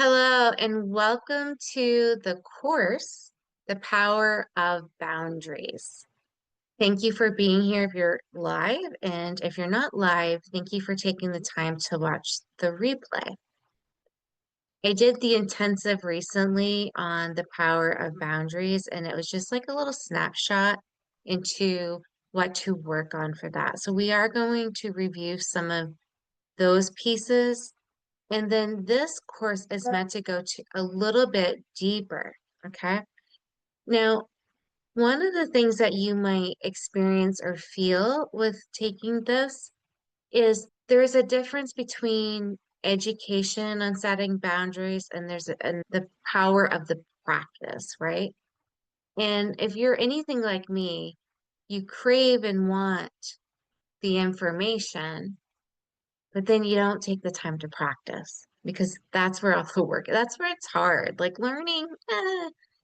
Hello, and welcome to the course, The Power of Boundaries. Thank you for being here if you're live, and if you're not live, thank you for taking the time to watch the replay. I did the intensive recently on the power of boundaries, and it was just like a little snapshot into what to work on for that. So we are going to review some of those pieces. And then this course is meant to go to a little bit deeper. Okay. Now, one of the things that you might experience or feel with taking this is there's a difference between education on setting boundaries and the power of the practice, right? And if you're anything like me, you crave and want the information, but then you don't take the time to practice because that's where all the work, that's where it's hard. Like learning,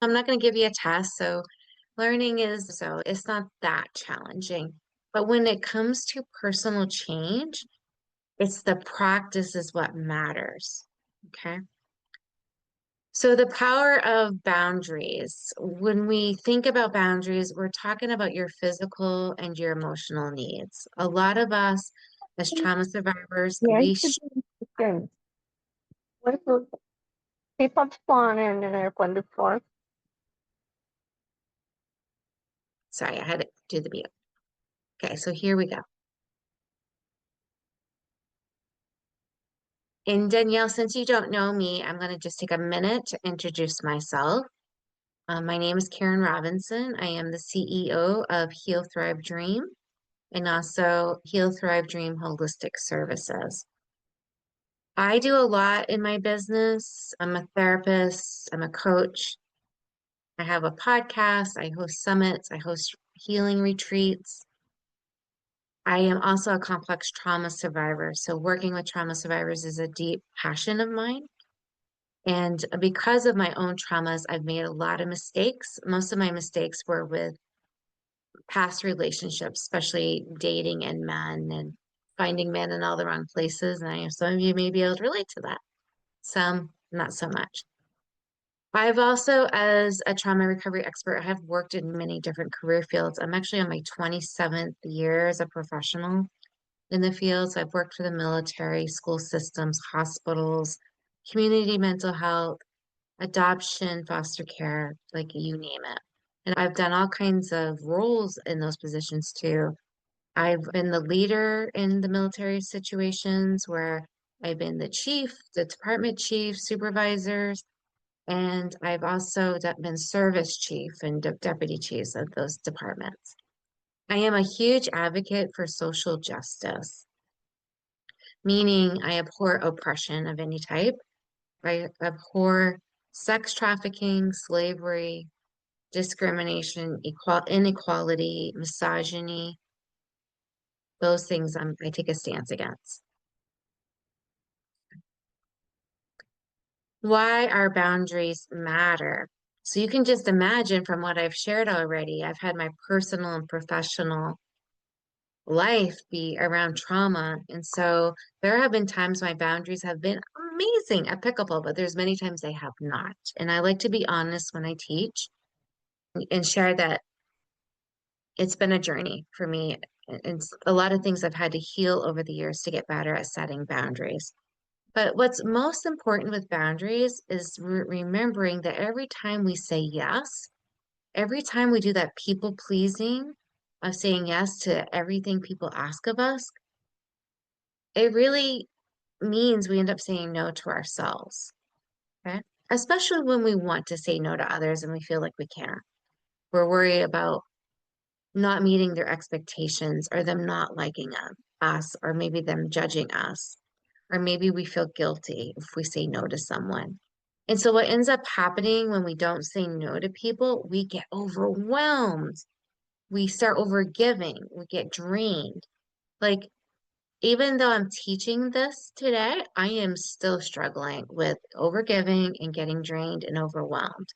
I'm not going to give you a test. So learning is, so it's not that challenging. But when it comes to personal change, it's the practice is what matters. Okay. So the power of boundaries. When we think about boundaries, we're talking about your physical and your emotional needs. A lot of us as trauma survivors, Yeah, it should be good. What if people spawn in and they're on the floor? sorry, I had to do the mute. Okay, so here we go. And Danielle, since you don't know me, I'm going to just take a minute to introduce myself. My name is Karen Robinson. I am the CEO of Heal Thrive Dream and also Heal Thrive Dream Holistic Services. I do a lot in my business. I'm a therapist, I'm a coach. I have a podcast, I host summits, I host healing retreats. I am also a complex trauma survivor. So working with trauma survivors is a deep passion of mine. And because of my own traumas, I've made a lot of mistakes. Most of my mistakes were with past relationships, especially dating and men and finding men in all the wrong places. And I know some of you may be able to relate to that. Some, not so much. I've also, as a trauma recovery expert, I have worked in many different career fields. I'm actually on my 27th year as a professional in the fields. I've worked for the military, school systems, hospitals, community mental health, adoption, foster care, like you name it. And I've done all kinds of roles in those positions too. I've been the leader in the military situations where I've been the chief, the department chief, supervisors, and I've also been service chief and deputy chiefs of those departments. I am a huge advocate for social justice, meaning I abhor oppression of any type. I abhor sex trafficking, slavery, discrimination, inequality, misogyny. Those things I take a stance against. Why our boundaries matter. So you can just imagine from what I've shared already, I've had my personal and professional life be around trauma. And so there have been times my boundaries have been amazing at pickleball, but there's many times they have not. And I like to be honest when I teach and share that it's been a journey for me. And a lot of things I've had to heal over the years to get better at setting boundaries. But what's most important with boundaries is remembering that every time we say yes, every time we do that people pleasing of saying yes to everything people ask of us, it really means we end up saying no to ourselves. Okay. Especially when we want to say no to others and we feel like we can't. We're worried about not meeting their expectations or them not liking us, or maybe them judging us, or maybe we feel guilty if we say no to someone. And so what ends up happening when we don't say no to people, we get overwhelmed. We start overgiving, we get drained. Like, even though I'm teaching this today, I am still struggling with overgiving and getting drained and overwhelmed.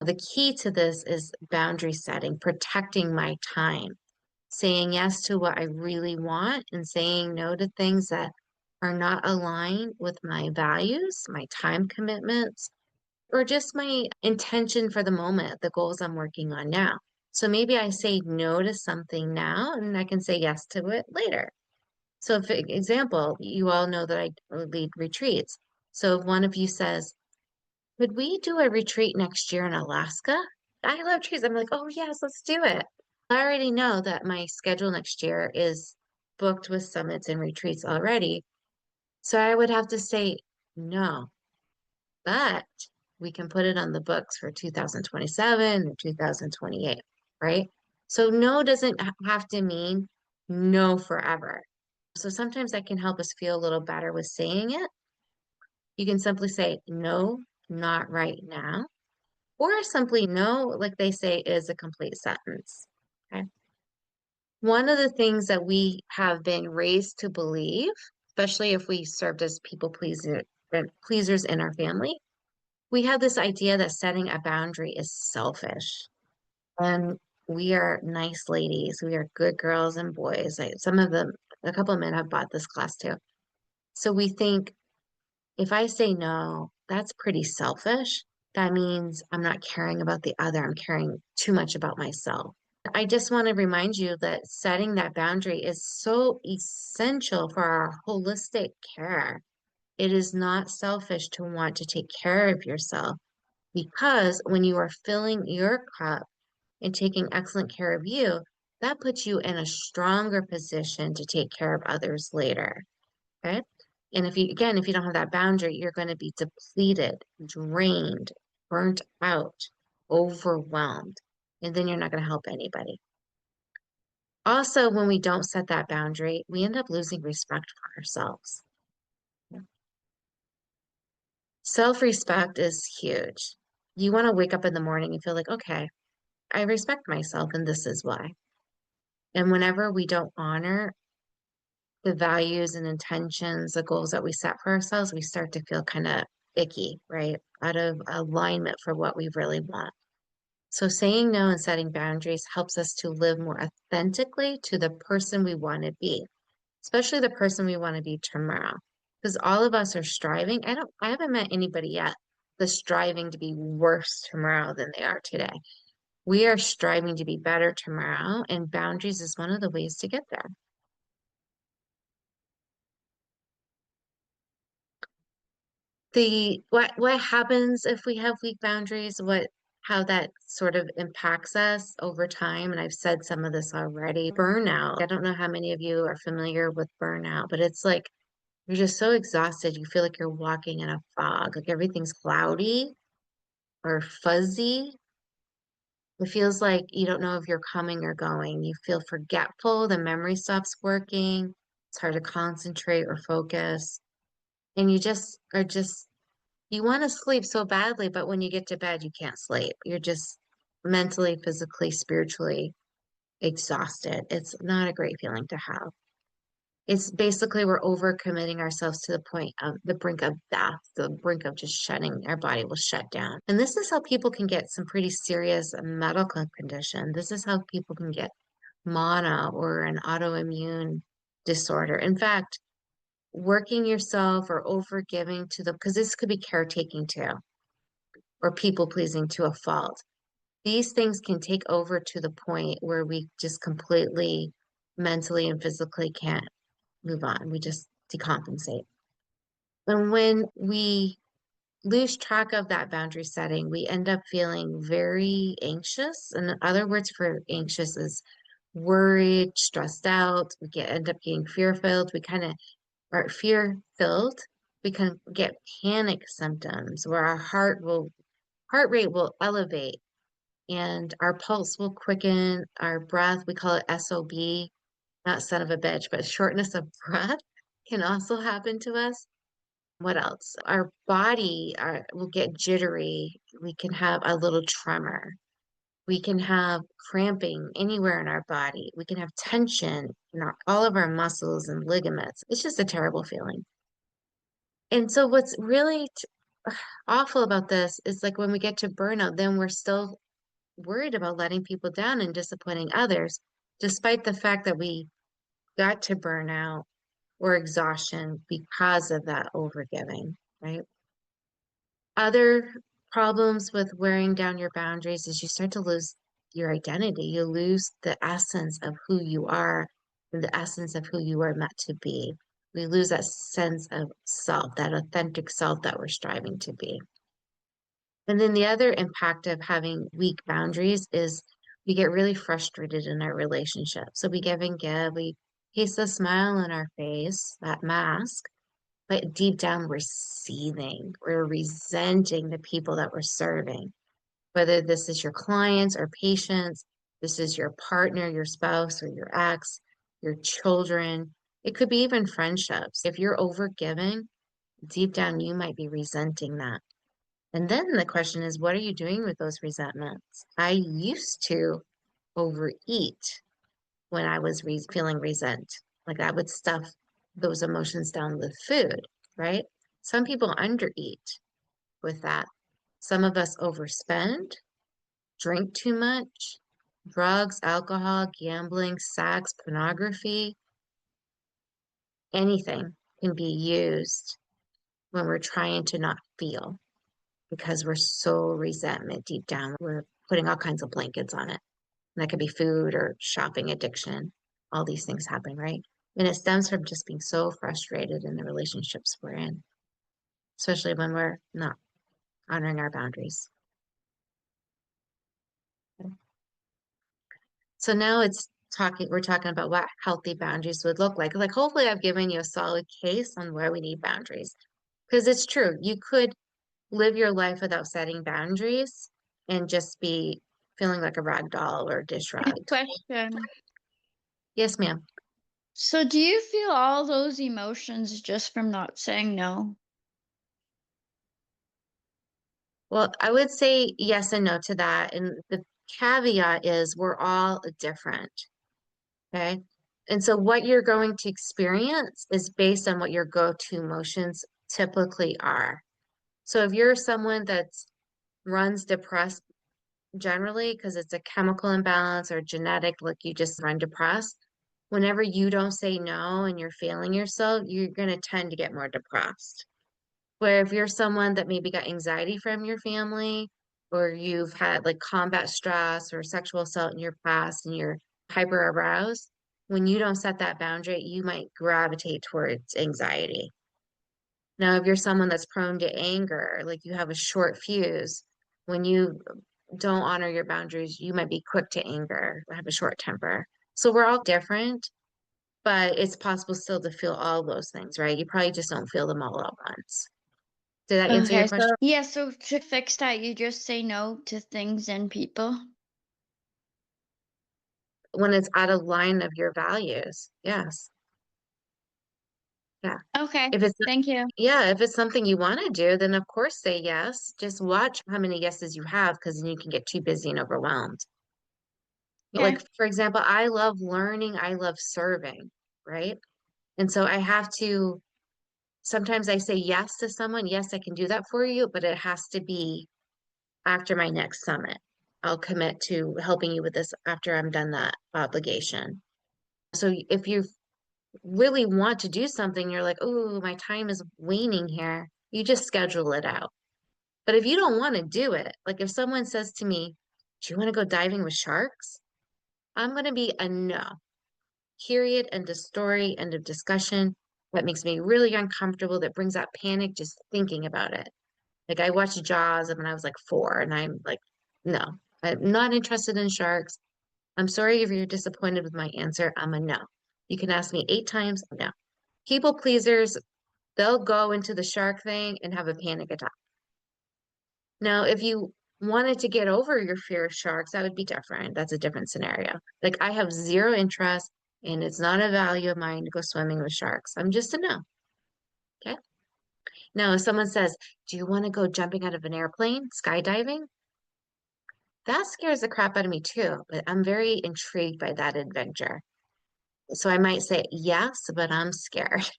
The key to this is boundary setting, protecting my time, saying yes to what I really want and saying no to things that are not aligned with my values, my time commitments, or just my intention for the moment, the goals I'm working on now. So maybe I say no to something now and I can say yes to it later. So, for example, you all know that I lead retreats. So if one of you says, could we do a retreat next year in Alaska? I love trees. I'm like, oh, yes, let's do it. I already know that my schedule next year is booked with summits and retreats already. So I would have to say no, but we can put it on the books for 2027 or 2028, right? So no doesn't have to mean no forever. So sometimes that can help us feel a little better with saying it. You can simply say, no, not right now, or simply no, like they say, is a complete sentence. Okay. One of the things that we have been raised to believe, especially if we served as pleasers in our family, we have this idea that setting a boundary is selfish. And we are nice ladies. We are good girls and boys. Some of them, a couple of men have bought this class too. So we think if I say no, that's pretty selfish. That means I'm not caring about the other. I'm caring too much about myself. I just want to remind you that setting that boundary is so essential for our holistic care. It is not selfish to want to take care of yourself because when you are filling your cup and taking excellent care of you, that puts you in a stronger position to take care of others later. Okay. And if you don't have that boundary, you're going to be depleted, drained, burnt out, overwhelmed, and then you're not going to help anybody. Also, when we don't set that boundary, we end up losing respect for ourselves. Self-respect is huge. You want to wake up in the morning and feel like, okay, I respect myself, and this is why. And whenever we don't honor the values and intentions, the goals that we set for ourselves, we start to feel kind of icky, right? Out of alignment for what we really want. So saying no and setting boundaries helps us to live more authentically to the person we want to be, especially the person we want to be tomorrow. Because all of us are striving. I haven't met anybody yet that's striving to be worse tomorrow than they are today. We are striving to be better tomorrow, and boundaries is one of the ways to get there. What happens if we have weak boundaries, how that sort of impacts us over time, and I've said some of this already. Burnout. I don't know how many of you are familiar with burnout, but it's like you're just so exhausted, you feel like you're walking in a fog, like everything's cloudy or fuzzy. It feels like you don't know if you're coming or going. You feel forgetful, the memory stops working, it's hard to concentrate or focus, and you just you want to sleep so badly, but when you get to bed, you can't sleep. You're just mentally, physically, spiritually exhausted. It's not a great feeling to have. It's basically we're overcommitting ourselves to the point of the brink of death, the brink of just shutting, our body will shut down. And this is how people can get some pretty serious medical condition. This is how people can get mono or an autoimmune disorder. In fact, working yourself or overgiving to the, because this could be caretaking too or people pleasing to a fault. These things can take over to the point where we just completely mentally and physically can't move on. We just decompensate. And when we lose track of that boundary setting, we end up feeling very anxious. And other words for anxious is worried, stressed out. End up getting fear filled. We kind of are fear filled. We can get panic symptoms where our heart rate will elevate and our pulse will quicken, our breath, we call it SOB, not son of a bitch, but shortness of breath can also happen to us. What else? Will get jittery. We can have a little tremor. We can have cramping anywhere in our body. We can have tension in all of our muscles and ligaments. It's just a terrible feeling. And so what's really awful about this is like when we get to burnout, then we're still worried about letting people down and disappointing others, despite the fact that we got to burnout or exhaustion because of that overgiving, right? Other problems with wearing down your boundaries is you start to lose your identity. You lose the essence of who you are and the essence of who you are meant to be. We lose that sense of self, that authentic self that we're striving to be. And then the other impact of having weak boundaries is we get really frustrated in our relationship. So we give and give, we paste a smile on our face, that mask, but deep down we're seething, we're resenting the people that we're serving, whether this is your clients or patients, this is your partner, your spouse, or your ex, your children. It could be even friendships. If you're overgiving, deep down you might be resenting that. And then the question is, what are you doing with those resentments? I used to overeat when I was feeling resent. Like I would stuff those emotions down with food, right? Some people undereat with that. Some of us overspend, drink too much, drugs, alcohol, gambling, sex, pornography, anything can be used when we're trying to not feel because we're so resentment deep down. We're putting all kinds of blankets on it. And that could be food or shopping addiction. All these things happen, right? And it stems from just being so frustrated in the relationships we're in, especially when we're not honoring our boundaries. So now we're talking about what healthy boundaries would look like. Like, hopefully, I've given you a solid case on where we need boundaries. Because it's true, you could live your life without setting boundaries and just be feeling like a rag doll or dish rag. Question. Yes, ma'am. So, do you feel all those emotions just from not saying no? Well, I would say yes and no to that. And the caveat is we're all different. Okay. And so what you're going to experience is based on what your go-to emotions typically are. So if you're someone that's runs depressed generally because it's a chemical imbalance or genetic, like you just run depressed, whenever you don't say no and you're failing yourself, you're going to tend to get more depressed. Where if you're someone that maybe got anxiety from your family, or you've had like combat stress or sexual assault in your past and you're hyper aroused, when you don't set that boundary, you might gravitate towards anxiety. Now, if you're someone that's prone to anger, like you have a short fuse, when you don't honor your boundaries, you might be quick to anger, have a short temper. So we're all different, but it's possible still to feel all those things, right? You probably just don't feel them all at once. Did that answer your Okay, question? so to fix that, you just say no to things and people. When it's out of line of your values. Yes. Yeah. Okay, If it's thank you. yeah, if it's something you want to do, then of course say yes. Just watch how many yeses you have because then you can get too busy and overwhelmed. Okay, Like for example, I love learning, I love serving, right? And so I have to sometimes I say yes to someone, yes, I can do that for you, but it has to be after my next summit. I'll commit to helping you with this after I'm done that obligation. So if you really want to do something, you're like, oh, my time is waning here. You just schedule it out. But if you don't want to do it, like if someone says to me, do you want to go diving with sharks? I'm going to be a no. Period. End of story. End of discussion. That makes me really uncomfortable. That brings out panic just thinking about it. Like I watched Jaws when I was like 4, and I'm like, no, I'm not interested in sharks. I'm sorry if you're disappointed with my answer. I'm a no. You can ask me 8 times, no. People pleasers, they'll go into the shark thing and have a panic attack. Now, if you wanted to get over your fear of sharks, that would be different. That's a different scenario. Like I have zero interest and it's not a value of mine to go swimming with sharks. I'm just a no. Okay. Now, if someone says, do you want to go jumping out of an airplane, skydiving? That scares the crap out of me too, but I'm very intrigued by that adventure. So I might say yes, but I'm scared.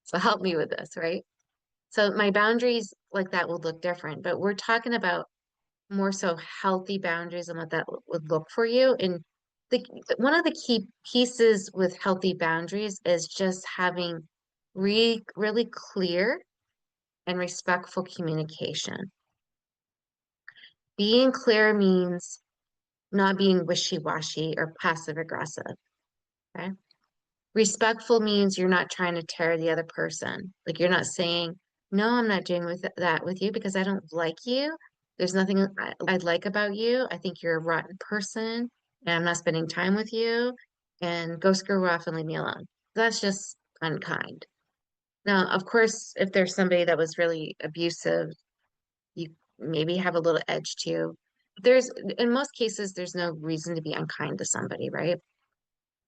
So help me with this, right? So my boundaries like that will look different, but we're talking about more so healthy boundaries and what that would look for you. And one of the key pieces with healthy boundaries is just having really clear and respectful communication. Being clear means not being wishy-washy or passive aggressive. Okay. Respectful means you're not trying to tear the other person. Like you're not saying, no, I'm not doing that with you because I don't like you. There's nothing I like about you. I think you're a rotten person and I'm not spending time with you and go screw off and leave me alone. That's just unkind. Now, of course, if there's somebody that was really abusive, you maybe have a little edge to you. In most cases, there's no reason to be unkind to somebody, right?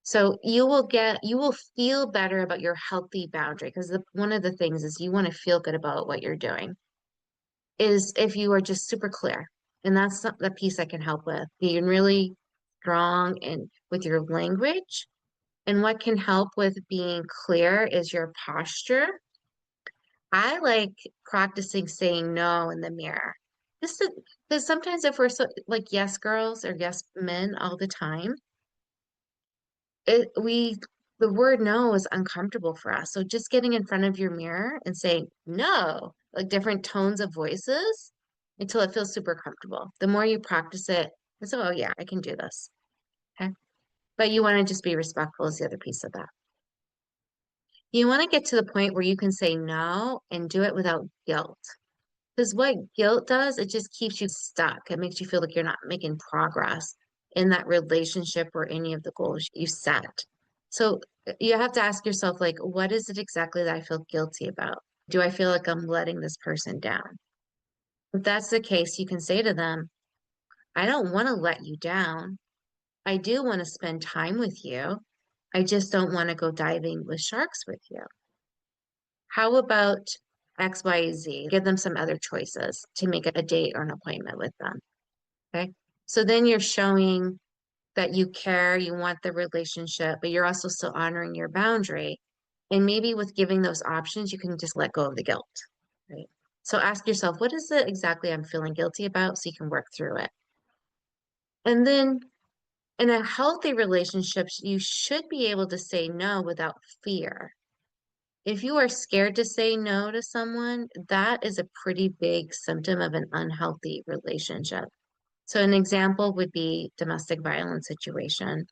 So you will feel better about your healthy boundary because one of the things is you want to feel good about what you're doing is if you are just super clear. And that's the piece I can help with, being really strong and with your language. And what can help with being clear is your posture. I like practicing saying no in the mirror. Just because sometimes if we're so like yes girls or yes men all the time, it we the word no is uncomfortable for us. So just getting in front of your mirror and saying no, like different tones of voices until it feels super comfortable. The more you practice it, it's oh yeah, I can do this. Okay. But you want to just be respectful is the other piece of that. You want to get to the point where you can say no and do it without guilt. Because what guilt does, it just keeps you stuck. It makes you feel like you're not making progress in that relationship or any of the goals you set. So you have to ask yourself, like, what is it exactly that I feel guilty about? Do I feel like I'm letting this person down? If that's the case, you can say to them, I don't want to let you down. I do want to spend time with you. I just don't want to go diving with sharks with you. How about X, Y, Z? Give them some other choices to make a date or an appointment with them. Okay. So then you're showing that you care, you want the relationship, but you're also still honoring your boundary. And maybe with giving those options, you can just let go of the guilt. Right. So ask yourself, what is it exactly I'm feeling guilty about so you can work through it? And then in a healthy relationship, you should be able to say no without fear. If you are scared to say no to someone, that is a pretty big symptom of an unhealthy relationship. So an example would be domestic violence situation.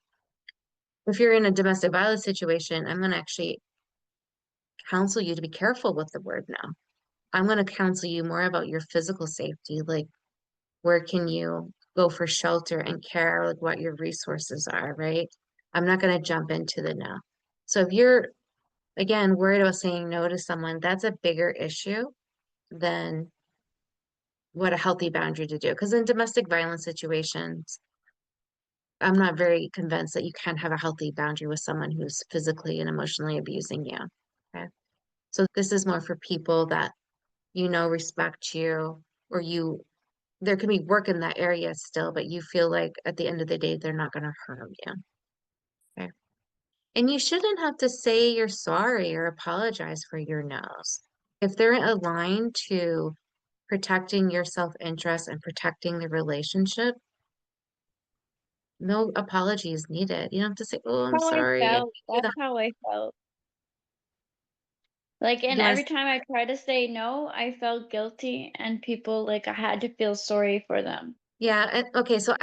If you're in a domestic violence situation, I'm going to actually counsel you to be careful with the word no. I'm going to counsel you more about your physical safety, like where can you go for shelter and care, like what your resources are, right? I'm not going to jump into the no. So if you're, again, worried about saying no to someone, that's a bigger issue than what a healthy boundary to do. Because in domestic violence situations, I'm not very convinced that you can have a healthy boundary with someone who's physically and emotionally abusing you. Okay. So this is more for people that respect you, or there can be work in that area still, but you feel like at the end of the day, they're not going to harm you. Okay. And you shouldn't have to say you're sorry or apologize for your no's. If they're aligned to protecting your self-interest and protecting the relationship, no apology is needed. You don't have to say, "Oh, I'm How I sorry. I didn't felt. do That's that." how I felt. Like, and You want every to, time I try to say no, I felt guilty, and people like I had to feel sorry for them. yeah. Okay. So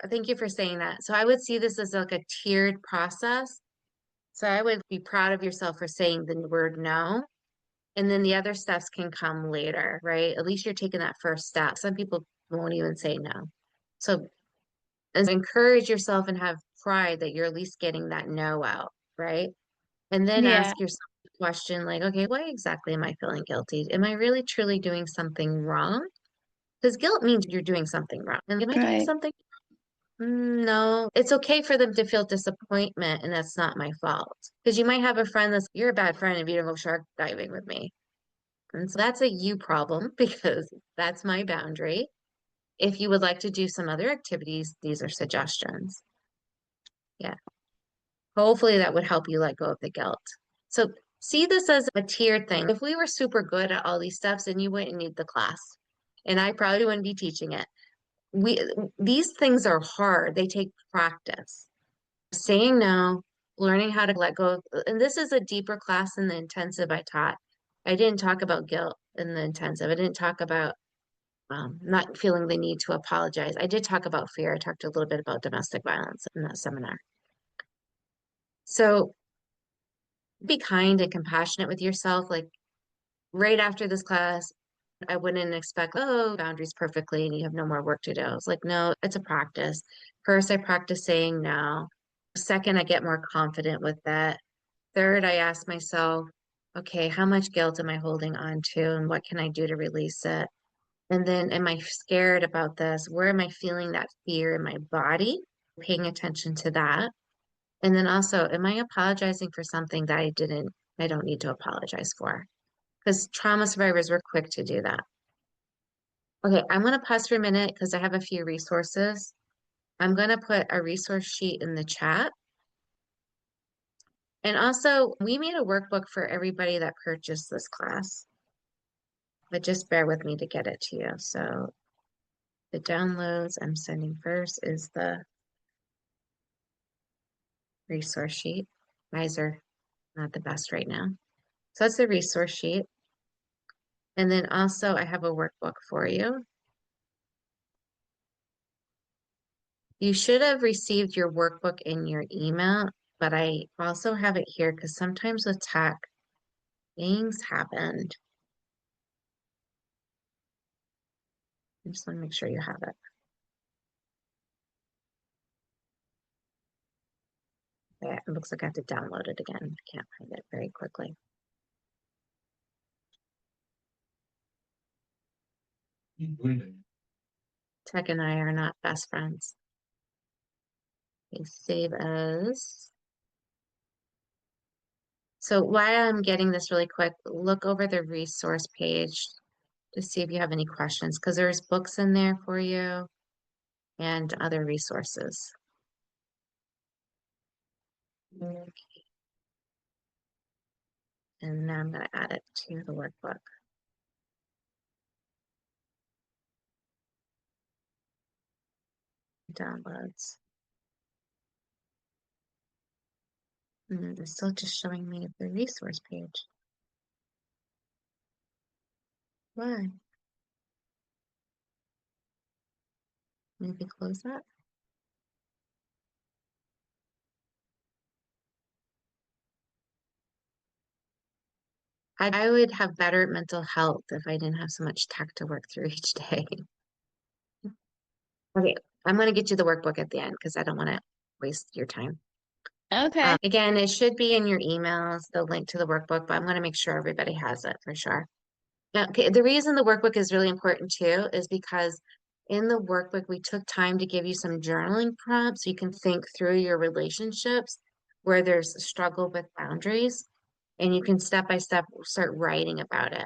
thank you for saying that. So I would see this as like a tiered process. So I would be proud of yourself for saying the word no. And then the other steps can come later, right? At least you're taking that first step. Some people won't even say no. So encourage yourself and have pride that you're at least getting that no out, right? And then Yeah, ask yourself the question like, okay, why exactly am I feeling guilty? Am I really truly doing something wrong? Because guilt means you're doing something wrong. And am I doing right. something? No, it's okay for them to feel disappointment, and that's not my fault. Because you might have a friend you're a bad friend if you don't go shark diving with me. And so that's a you problem because that's my boundary. If you would like to do some other activities, these are suggestions. Yeah. Hopefully that would help you let go of the guilt. So see this as a tiered thing. If we were super good at all these steps, then you wouldn't need the class. And I probably wouldn't be teaching it. These things are hard. They take practice. saying no, learning how to let go. And this is a deeper class than the intensive I taught. I didn't talk about guilt in the intensive. I didn't talk about not feeling the need to apologize. I did talk about fear. I talked a little bit about domestic violence in that seminar. So be kind and compassionate with yourself. Like right after this class, I wouldn't expect, oh, boundaries perfectly and you have no more work to do. I was like, no, it's a practice. First, I practice saying no. Second, I get more confident with that. Third, I ask myself, okay, how much guilt am I holding on to and what can I do to release it? And then, am I scared about this? Where am I feeling that fear in my body? Paying attention to that. And then also, am I apologizing for something that I don't need to apologize for? Because trauma survivors were quick to do that. Okay, I'm going to pause for a minute because I have a few resources. I'm going to put a resource sheet in the chat. And also, we made a workbook for everybody that purchased this class. But just bear with me to get it to you. So the downloads I'm sending first is the resource sheet. Guys are not the best right now. So that's the resource sheet. And then also I have a workbook for you. You should have received your workbook in your email, but I also have it here because sometimes with tech, things happened. I just want to make sure you have it. Yeah, it looks like I have to download it again. I can't find it very quickly. Tech and I are not best friends. Okay, save as. So while I'm getting this really quick, look over the resource page to see if you have any questions, because there's books in there for you and other resources. Okay. And now I'm going to add it to the workbook. Downloads. And they're still just showing me the resource page. Why? Maybe close that. I would have better mental health if I didn't have so much tech to work through each day. Okay, I'm going to get you the workbook at the end because I don't want to waste your time. Okay. Again, it should be in your emails, the link to the workbook, but I'm going to make sure everybody has it for sure. Now, okay, the reason the workbook is really important too is because in the workbook, we took time to give you some journaling prompts so you can think through your relationships where there's a struggle with boundaries, and you can step by step start writing about it.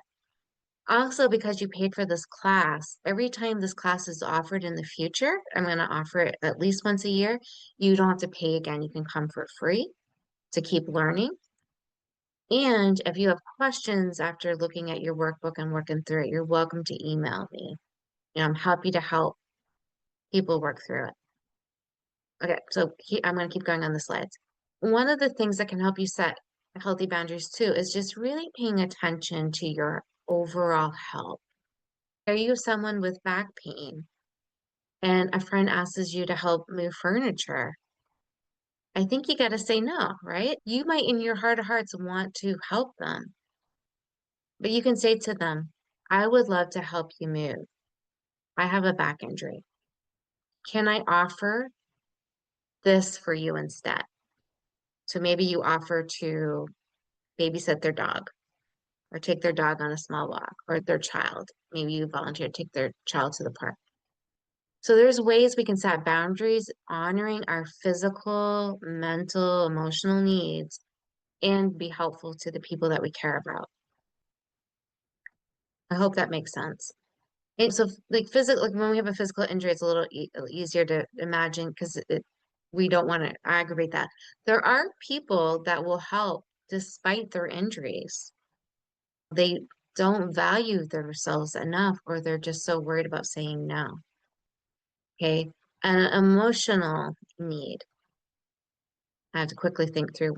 Also, because you paid for this class, every time this class is offered in the future, I'm going to offer it at least once a year. You don't have to pay again. You can come for free to keep learning. And if you have questions after looking at your workbook and working through it, you're welcome to email me. I'm happy to help people work through it. Okay, so I'm going to keep going on the slides. One of the things that can help you set healthy boundaries too is just really paying attention to your overall health. Are you someone with back pain and a friend asks you to help move furniture? I think you got to say no, right? You might in your heart of hearts want to help them, but you can say to them, I would love to help you move. I have a back injury. Can I offer this for you instead? So maybe you offer to babysit their dog or take their dog on a small walk or their child. Maybe you volunteer to take their child to the park. So there's ways we can set boundaries, honoring our physical, mental, emotional needs, and be helpful to the people that we care about. I hope that makes sense. And so like physical, like when we have a physical injury, it's a little easier to imagine because we don't want to aggravate that. There are people that will help despite their injuries. They don't value themselves enough, or they're just so worried about saying no. Okay. An emotional need. I have to quickly think through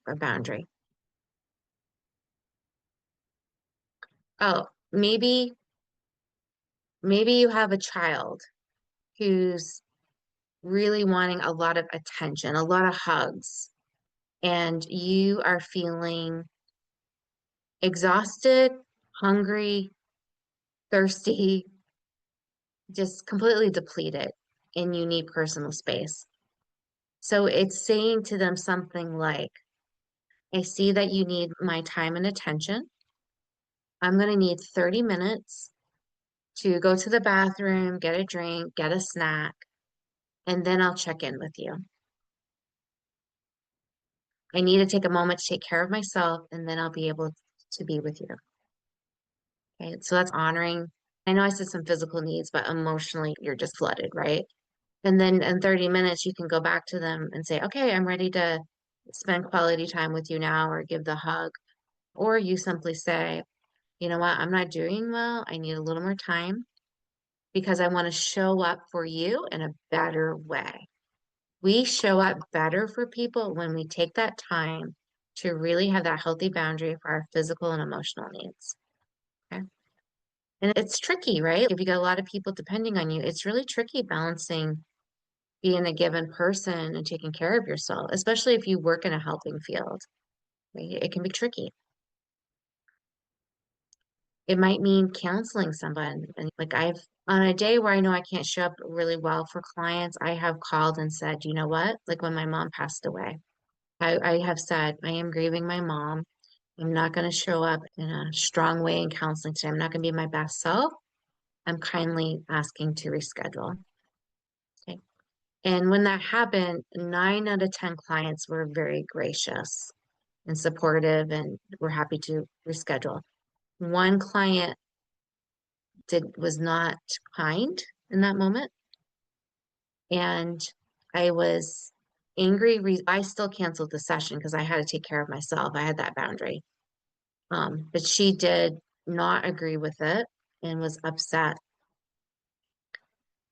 a boundary. Oh, maybe you have a child who's really wanting a lot of attention, a lot of hugs, and you are feeling exhausted, hungry, thirsty, just completely depleted, and you need personal space. So it's saying to them something like, I see that you need my time and attention. I'm going to need 30 minutes to go to the bathroom, get a drink, get a snack, and then I'll check in with you. I need to take a moment to take care of myself, and then I'll be able to be with you. Okay, so that's honoring. I know I said some physical needs, but emotionally, you're just flooded, right? And then in 30 minutes, you can go back to them and say, okay, I'm ready to spend quality time with you now, or give the hug. Or you simply say, you know what, I'm not doing well. I need a little more time because I want to show up for you in a better way. We show up better for people when we take that time to really have that healthy boundary for our physical and emotional needs. Okay. And it's tricky, right? If you got a lot of people depending on you, it's really tricky balancing being a given person and taking care of yourself, especially if you work in a helping field. Right? It can be tricky. It might mean counseling someone. And like on a day where I know I can't show up really well for clients, I have called and said, you know what? Like when my mom passed away, I have said, I am grieving my mom. I'm not going to show up in a strong way in counseling today. I'm not going to be my best self. I'm kindly asking to reschedule. Okay. And when that happened, 9 out of 10 clients were very gracious and supportive and were happy to reschedule. One client was not kind in that moment. And I was angry. I still canceled the session because I had to take care of myself. I had that boundary. But she did not agree with it and was upset.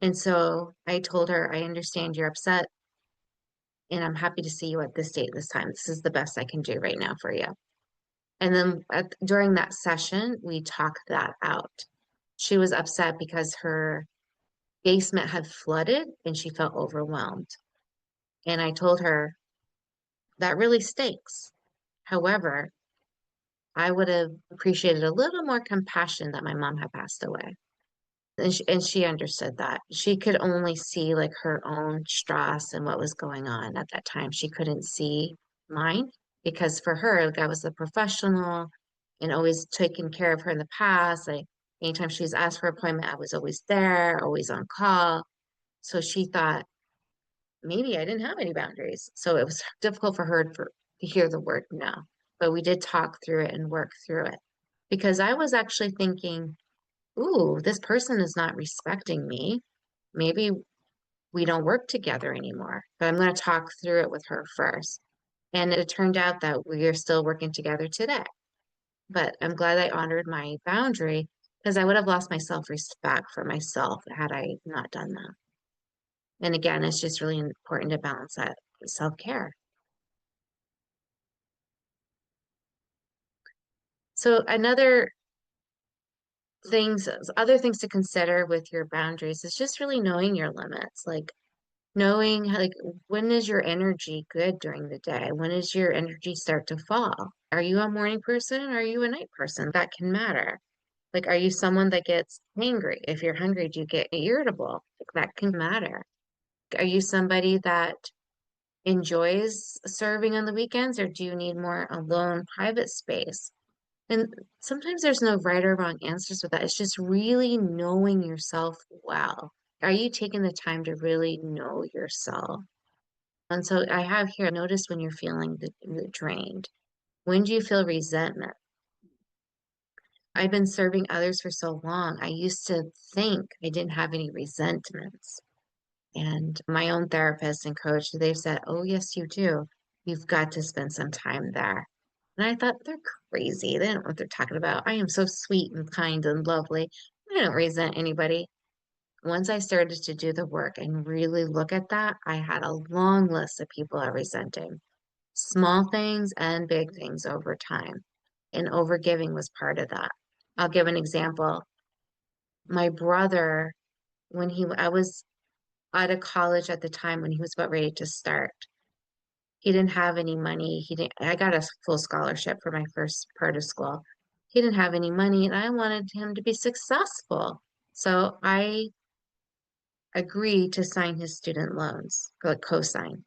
And so I told her, I understand you're upset and I'm happy to see you at this date, this time. This is the best I can do right now for you. And then during that session, we talked that out. She was upset because her basement had flooded and she felt overwhelmed. And I told her that really stinks. However, I would have appreciated a little more compassion that my mom had passed away. And she understood that. She could only see like her own stress and what was going on at that time. She couldn't see mine because for her, like I was a professional and always taking care of her in the past. Like anytime she was asked for an appointment, I was always there, always on call. So she thought maybe I didn't have any boundaries. So it was difficult for her to hear the word no. But we did talk through it and work through it because I was actually thinking, ooh, this person is not respecting me. Maybe we don't work together anymore, but I'm going to talk through it with her first. And it turned out that we are still working together today. But I'm glad I honored my boundary because I would have lost my self-respect for myself had I not done that. And again, it's just really important to balance that self-care. So other things to consider with your boundaries is just really knowing your limits, like knowing like when is your energy good during the day? When does your energy start to fall? Are you a morning person? Or are you a night person? That can matter. Like, are you someone that gets angry? If you're hungry, do you get irritable? Like, that can matter. Are you somebody that enjoys serving on the weekends, or do you need more alone private space? And sometimes there's no right or wrong answers with that. It's just really knowing yourself well. Are you taking the time to really know yourself? And so I have here, notice when you're feeling the drained. When do you feel resentment? I've been serving others for so long. I used to think I didn't have any resentments. And my own therapist and coach, they've said, oh, yes, you do. You've got to spend some time there. And I thought, they're crazy. They don't know what they're talking about. I am so sweet and kind and lovely. I don't resent anybody. once I started to do the work and really look at that, I had a long list of people I resenting, small things and big things over time. And overgiving was part of that. I'll give an example. My brother, I was out of college at the time when he was about ready to start. He didn't have any money. I got a full scholarship for my first part of school. He didn't have any money and I wanted him to be successful. So I agreed to sign his student loans, like co-sign.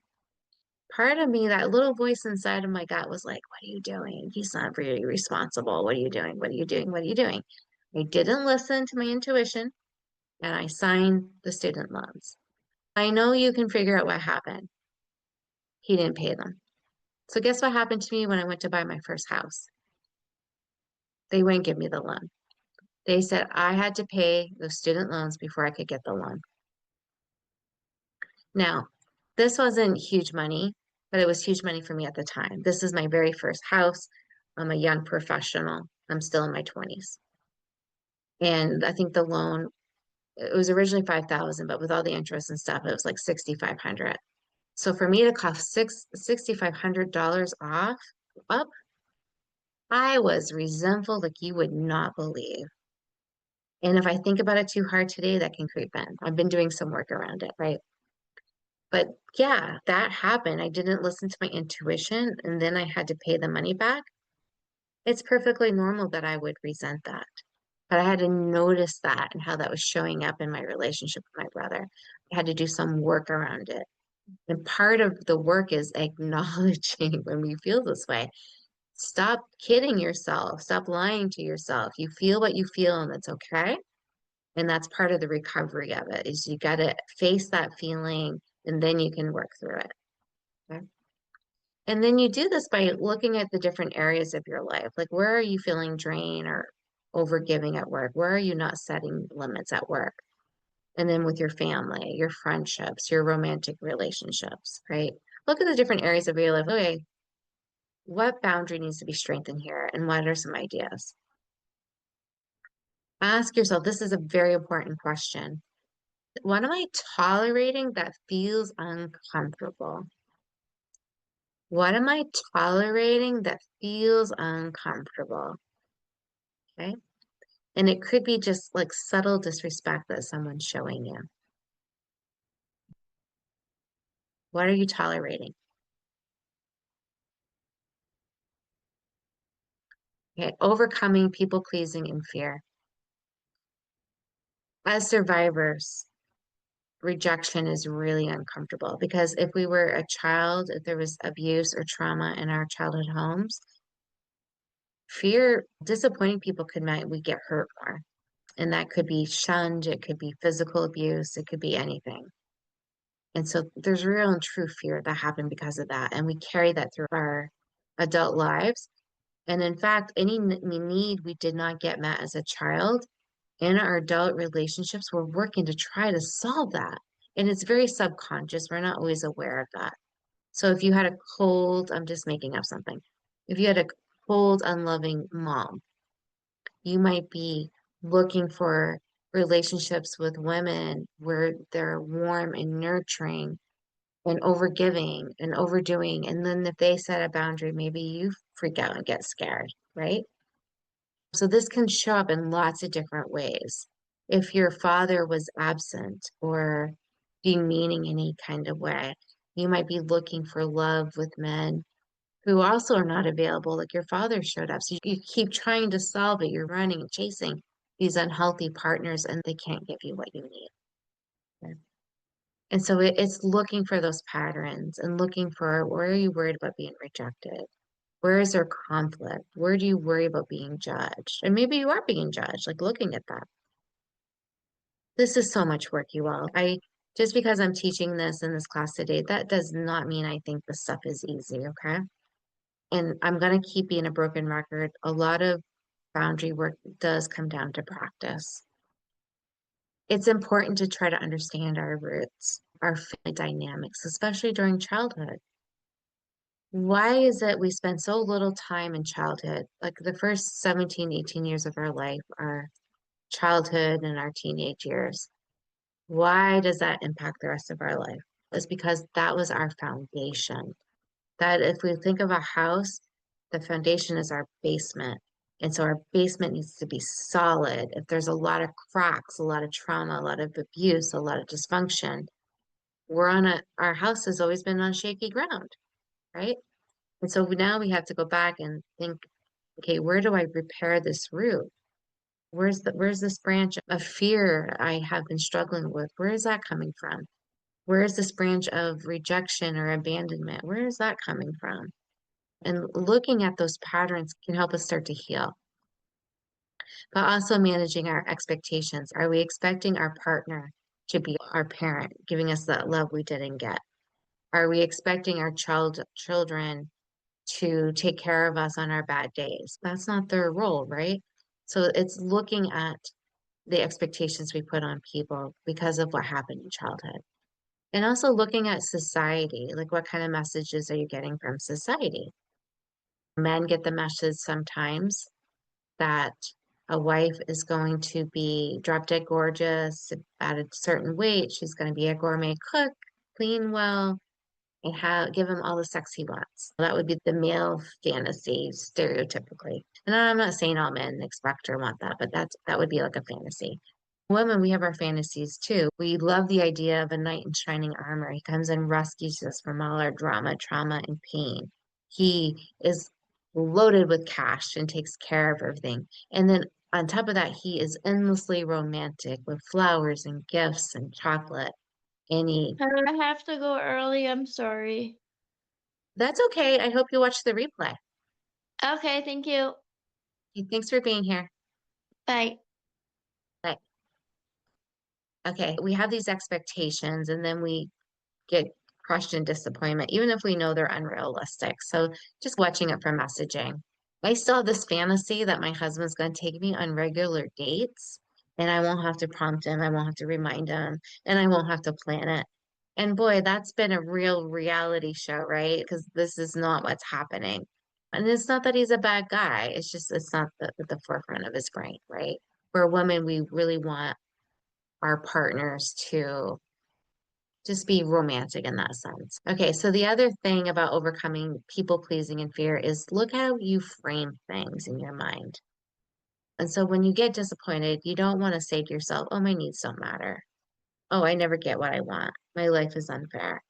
Part of me, that little voice inside of my gut was like, what are you doing? He's not very responsible. What are you doing? What are you doing? What are you doing? I didn't listen to my intuition and I signed the student loans. I know you can figure out what happened. He didn't pay them. So guess what happened to me when I went to buy my first house? They wouldn't give me the loan. They said I had to pay those student loans before I could get the loan. Now, this wasn't huge money, but it was huge money for me at the time. This is my very first house. I'm a young professional. I'm still in my 20s. And I think the loan, it was originally 5,000, but with all the interest and stuff, it was like 6,500. So for me to cost $6,500 off up, I was resentful like you would not believe. And if I think about it too hard today, that can creep in. I've been doing some work around it, right? But yeah, that happened. I didn't listen to my intuition and then I had to pay the money back. It's perfectly normal that I would resent that. But I had to notice that and how that was showing up in my relationship with my brother. I had to do some work around it. And part of the work is acknowledging when we feel this way. Stop kidding yourself. Stop lying to yourself. You feel what you feel and it's okay. And that's part of the recovery of it is you got to face that feeling and then you can work through it. Okay? And then you do this by looking at the different areas of your life. Like where are you feeling drained or overgiving at work? Where are you not setting limits at work? And then with your family, your friendships, your romantic relationships, right? Look at the different areas of your life. Okay, what boundary needs to be strengthened here? And what are some ideas? Ask yourself, this is a very important question. What am I tolerating that feels uncomfortable? What am I tolerating that feels uncomfortable? Okay. And it could be just like subtle disrespect that someone's showing you. What are you tolerating? Okay. Overcoming people pleasing and fear. As survivors, rejection is really uncomfortable because if we were a child, if there was abuse or trauma in our childhood homes, fear, disappointing people could make we get hurt more. And that could be shunned, it could be physical abuse, it could be anything. And so there's real and true fear that happened because of that. And we carry that through our adult lives. And in fact, any need we did not get met as a child in our adult relationships, we're working to try to solve that. And it's very subconscious. We're not always aware of that. So if you had a cold, I'm just making up something. If you had a cold, unloving mom, you might be looking for relationships with women where they're warm and nurturing and overgiving and overdoing. And then if they set a boundary, maybe you freak out and get scared, right? So this can show up in lots of different ways. If your father was absent or demeaning in any kind of way, you might be looking for love with men who also are not available, like your father showed up. So you keep trying to solve it. You're running and chasing these unhealthy partners and they can't give you what you need. Okay? And so it's looking for those patterns and looking for where are you worried about being rejected? Where is there conflict? Where do you worry about being judged? And maybe you are being judged, like looking at that. This is so much work, you all. Just because I'm teaching this in this class today, that does not mean I think this stuff is easy, okay? And I'm going to keep being a broken record. A lot of boundary work does come down to practice. It's important to try to understand our roots, our family dynamics, especially during childhood. Why is it we spend so little time in childhood? Like the first 17, 18 years of our life are childhood and our teenage years. Why does that impact the rest of our life? It's because that was our foundation. That if we think of a house, the foundation is our basement. And so our basement needs to be solid. If there's a lot of cracks, a lot of trauma, a lot of abuse, a lot of dysfunction, our house has always been on shaky ground, right? And so now we have to go back and think, okay, where do I repair this root? Where's this branch of fear I have been struggling with? Where is that coming from? Where is this branch of rejection or abandonment? Where is that coming from? And looking at those patterns can help us start to heal. But also managing our expectations. Are we expecting our partner to be our parent, giving us that love we didn't get? Are we expecting our children to take care of us on our bad days? That's not their role, right? So it's looking at the expectations we put on people because of what happened in childhood. And also looking at society, like what kind of messages are you getting from society? Men get the message sometimes that a wife is going to be drop dead gorgeous at a certain weight. She's going to be a gourmet cook, clean well, and give him all the sex he wants. That would be the male fantasy stereotypically. And I'm not saying all men expect or want that, but that would be like a fantasy. Women, we have our fantasies too. We love the idea of a knight in shining armor. He comes and rescues us from all our drama, trauma, and pain. He is loaded with cash and takes care of everything. And then on top of that, he is endlessly romantic with flowers and gifts and chocolate. And I have to go early. I'm sorry. that's okay. I hope you watch the replay. Okay, thank you. Thanks for being here. Bye. Bye. Okay, we have these expectations and then we get crushed in disappointment, even if we know they're unrealistic. So just watching it for messaging. I still have this fantasy that my husband's going to take me on regular dates and I won't have to prompt him, I won't have to remind him, and I won't have to plan it. And boy, that's been a real reality show, right? Because this is not what's happening. And it's not that he's a bad guy. It's just, it's not at the forefront of his brain, right? For a woman, we really want our partners to just be romantic in that sense. Okay, so the other thing about overcoming people pleasing and fear is look how you frame things in your mind. And so when you get disappointed, you don't want to say to yourself, oh, my needs don't matter. Oh, I never get what I want. My life is unfair.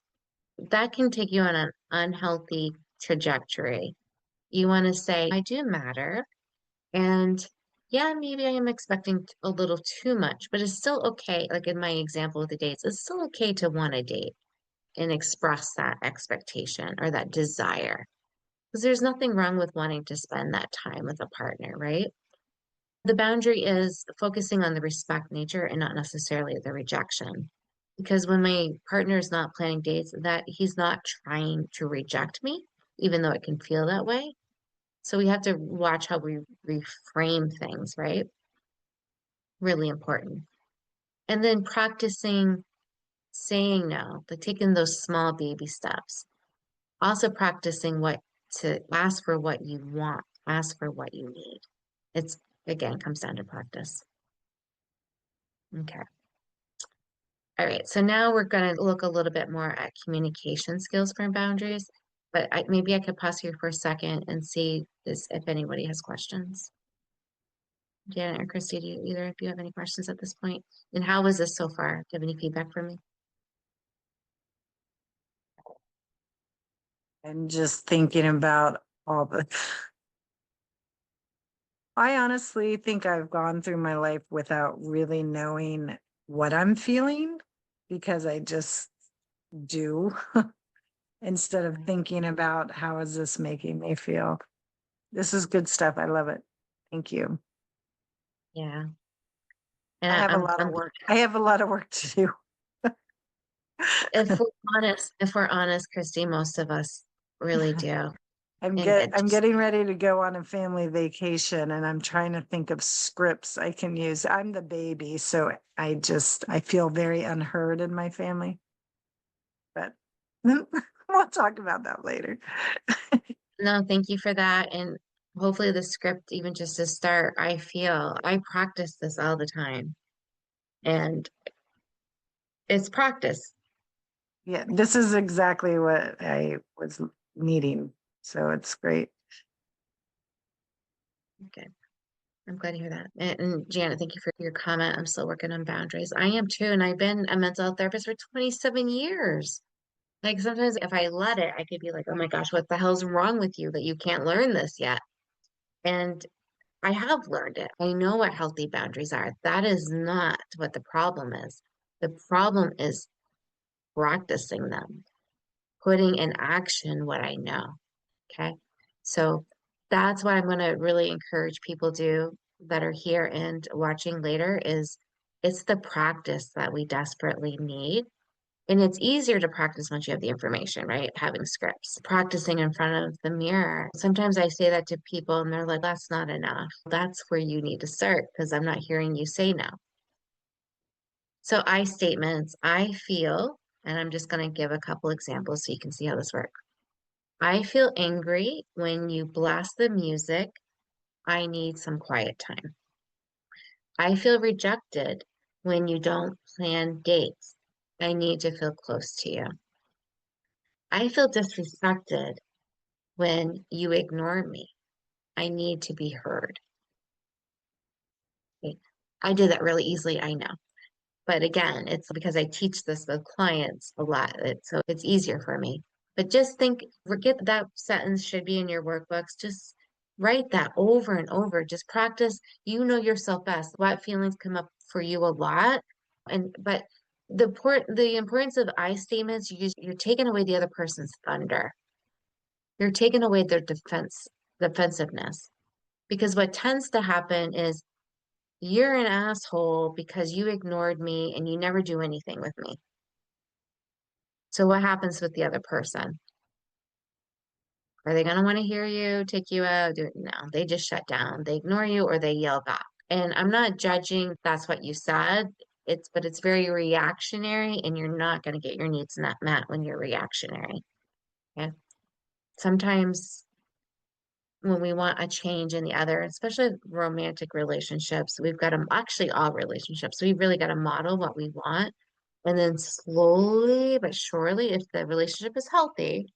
That can take you on an unhealthy trajectory. You want to say, I do matter. And yeah, maybe I am expecting a little too much, but it's still okay. Like in my example with the dates, it's still okay to want a date and express that expectation or that desire. Because there's nothing wrong with wanting to spend that time with a partner, right? The boundary is focusing on the respect nature and not necessarily the rejection. Because when my partner is not planning dates, that he's not trying to reject me, even though it can feel that way. So we have to watch how we reframe things, right? Really important. And then practicing saying no, like taking those small baby steps. Also practicing what to ask for what you want, ask for what you need. It's again comes down to practice. Okay. All right. So now we're going to look a little bit more at communication skills for boundaries. But maybe I could pause here for a second and see if anybody has questions. Janet or Christy, do either of you have any questions at this point? And how was this so far? Do you have any feedback for me? And just thinking about all the I honestly think I've gone through my life without really knowing what I'm feeling because I just do instead of thinking about how is this making me feel. This is good stuff. I love it. Thank you. Yeah. And I have a lot of work. I have a lot of work to do. if we're honest, Christy, most of us really do. I'm And getting ready to go on a family vacation and I'm trying to think of scripts I can use. I'm the baby, so I feel very unheard in my family. But we'll talk about that later. no, thank you for that. And hopefully the script, even just to start, I practice this all the time. And It's practice. Yeah, this is exactly what I was needing. So it's great. Okay. I'm glad to hear that. And Janet, thank you for your comment. I'm still working on boundaries. I am too. And I've been a mental health therapist for 27 years. Like sometimes if I let it, I could be like, oh my gosh, what the hell's wrong with you that you can't learn this yet? And I have learned it. I know what healthy boundaries are. That is not what the problem is. The problem is practicing them, putting in action what I know. Okay. So that's what I'm going to really encourage people do that are here and watching later is it's the practice that we desperately need. And it's easier to practice once you have the information, right? Having scripts, practicing in front of the mirror. Sometimes I say that to people and they're like, that's not enough. That's where you need to start because I'm not hearing you say no. So I statements, I feel, and I'm just going to give a couple examples so you can see how this works. I feel angry when you blast the music. I need some quiet time. I feel rejected when you don't plan dates. I need to feel close to you. I feel disrespected when you ignore me. I need to be heard. Okay. I did that really easily, I know. But again, it's because I teach this with clients a lot. So it's easier for me. But just think, forget that sentence should be in your workbooks. Just write that over and over. Just practice. You know yourself best. What feelings come up for you a lot. But the importance of I statements, you're taking away the other person's thunder. You're taking away their defensiveness. Because what tends to happen is you're an asshole because you ignored me and you never do anything with me. So what happens with the other person? Are they going to want to hear you, take you out? No, they just shut down. They ignore you or they yell back. And I'm not judging that's what you said. But it's very reactionary and you're not going to get your needs not met when you're reactionary. Okay. Sometimes when we want a change in the other, especially romantic relationships, we've got to actually all relationships, we've really got to model what we want. And then slowly but surely, if the relationship is healthy,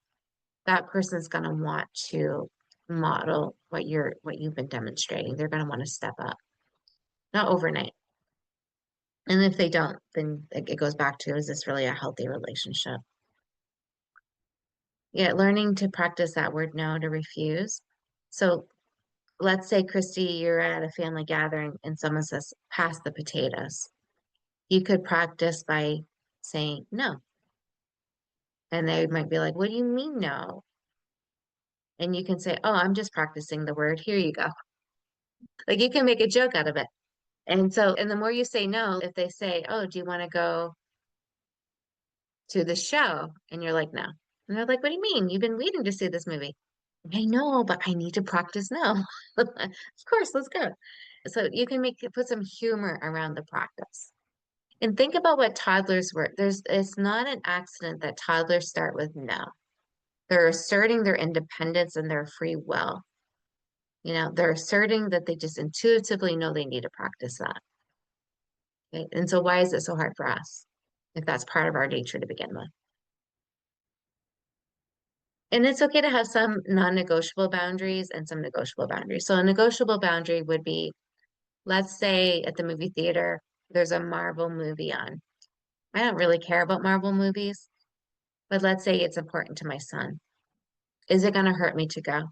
that person's going to want to model what you've been demonstrating. They're going to want to step up, not overnight. And if they don't, then it goes back to, is this really a healthy relationship? Yeah, learning to practice that word no to refuse. So let's say, Christy, you're at a family gathering and someone says, pass the potatoes. You could practice by saying no. And they might be like, what do you mean no? And you can say, oh, I'm just practicing the word. Here you go. Like you can make a joke out of it. And the more you say no, if they say, oh, do you want to go to the show? And you're like, no. And they're like, what do you mean? You've been waiting to see this movie. I know, but I need to practice no. Of course, let's go. So you can put some humor around the practice. And think about what toddlers were. It's not an accident that toddlers start with no. They're asserting their independence and their free will. They're asserting that they just intuitively know they need to practice that. Okay? And so why is it so hard for us if that's part of our nature to begin with? And it's okay to have some non-negotiable boundaries and some negotiable boundaries. So a negotiable boundary would be, let's say at the movie theater, there's a Marvel movie on. I don't really care about Marvel movies, but let's say it's important to my son. Is it going to hurt me to go?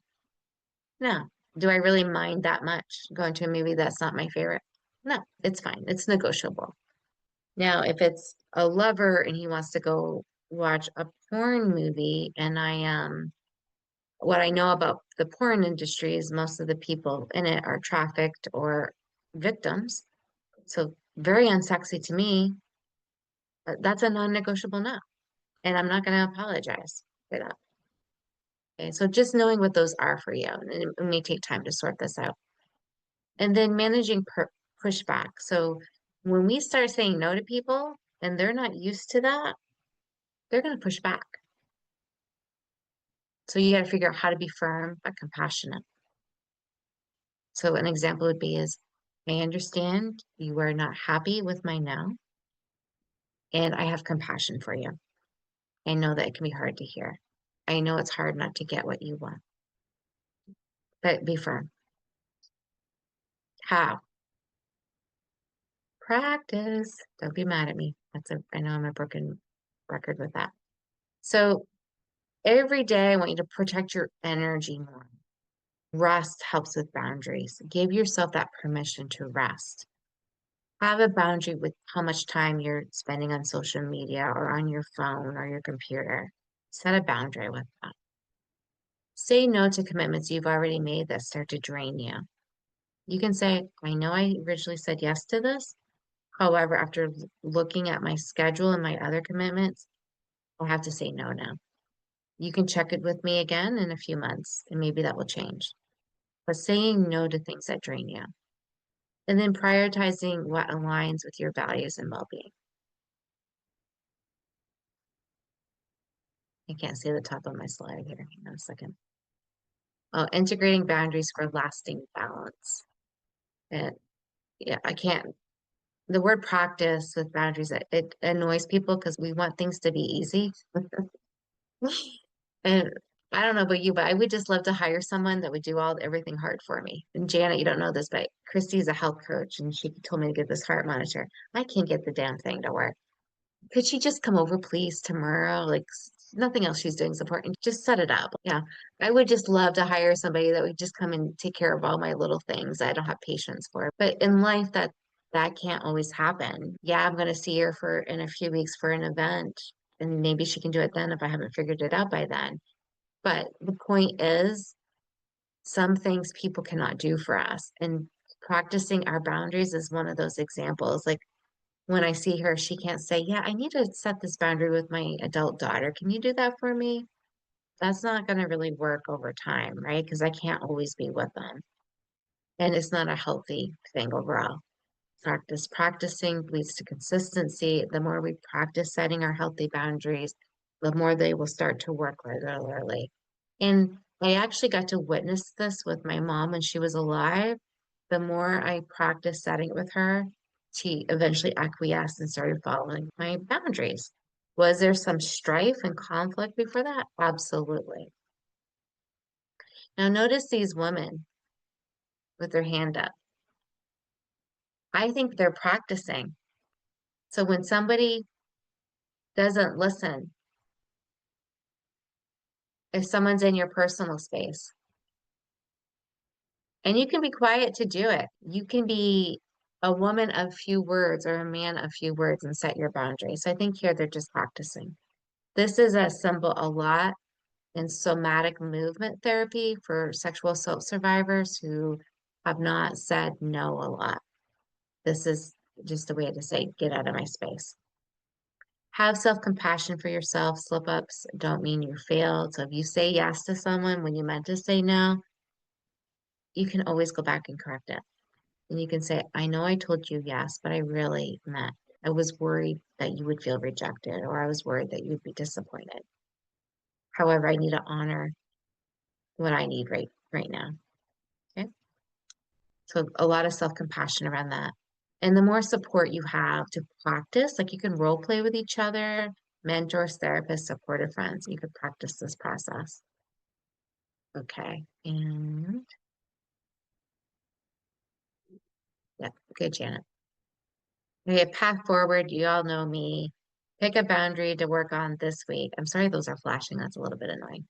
No. Do I really mind that much going to a movie that's not my favorite? No, it's fine. It's negotiable. Now, if it's a lover and he wants to go watch a porn movie, and what I know about the porn industry is most of the people in it are trafficked or victims. So very unsexy to me. But that's a non-negotiable no. And I'm not going to apologize for that. Okay, so just knowing what those are for you, and it may take time to sort this out. And then managing pushback. So when we start saying no to people and they're not used to that, they're going to push back. So you got to figure out how to be firm but compassionate. So an example would be is, I understand you are not happy with my no. And I have compassion for you. I know that it can be hard to hear. I know it's hard not to get what you want, but be firm. How? Practice. Don't be mad at me. I know I'm a broken record with that. So every day I want you to protect your energy more. Rest helps with boundaries. Give yourself that permission to rest. Have a boundary with how much time you're spending on social media or on your phone or your computer. Set a boundary with that. Say no to commitments you've already made that start to drain you. You can say, I know I originally said yes to this. However, after looking at my schedule and my other commitments, I'll have to say no now. You can check it with me again in a few months, and maybe that will change. But saying no to things that drain you. And then prioritizing what aligns with your values and well-being. I can't see the top of my slide here. Hang on a second. Oh, integrating boundaries for lasting balance. And yeah, I can't. The word practice with boundaries, it annoys people because we want things to be easy. And I don't know about you, but I would just love to hire someone that would do everything hard for me. And Janet, you don't know this, but Christy's a health coach and she told me to get this heart monitor. I can't get the damn thing to work. Could she just come over, please, tomorrow? Like nothing else she's doing is important. Just set it up. Yeah. I would just love to hire somebody that would just come and take care of all my little things I don't have patience for. But in life, that can't always happen. Yeah, I'm going to see her in a few weeks for an event, and maybe she can do it then if I haven't figured it out by then. But the point is, some things people cannot do for us, and practicing our boundaries is one of those examples. Like when I see her, she can't say, yeah, I need to set this boundary with my adult daughter. Can you do that for me? That's not going to really work over time, right? Because I can't always be with them. And it's not a healthy thing overall. Practicing leads to consistency. The more we practice setting our healthy boundaries, the more they will start to work regularly. And I actually got to witness this with my mom when she was alive. The more I practiced setting it with her, she eventually acquiesced and started following my boundaries. Was there some strife and conflict before that? Absolutely. Now notice these women with their hand up. I think they're practicing. So when somebody doesn't listen, if someone's in your personal space, and you can be quiet to do it, you can be a woman of few words or a man of few words and set your boundaries. So I think here they're just practicing. This is a symbol a lot in somatic movement therapy for sexual assault survivors who have not said no a lot. This is just a way to say, get out of my space. Have self-compassion for yourself. Slip-ups don't mean you failed. So if you say yes to someone when you meant to say no, you can always go back and correct it. And you can say, I know I told you yes, but I really meant, I was worried that you would feel rejected, or I was worried that you'd be disappointed. However, I need to honor what I need right now. Okay. So a lot of self-compassion around that. And the more support you have to practice, like you can role play with each other, mentors, therapists, supportive friends, you could practice this process. Okay. And yeah, good, Janet. Okay, path forward. You all know me. Pick a boundary to work on this week. I'm sorry, those are flashing. That's a little bit annoying.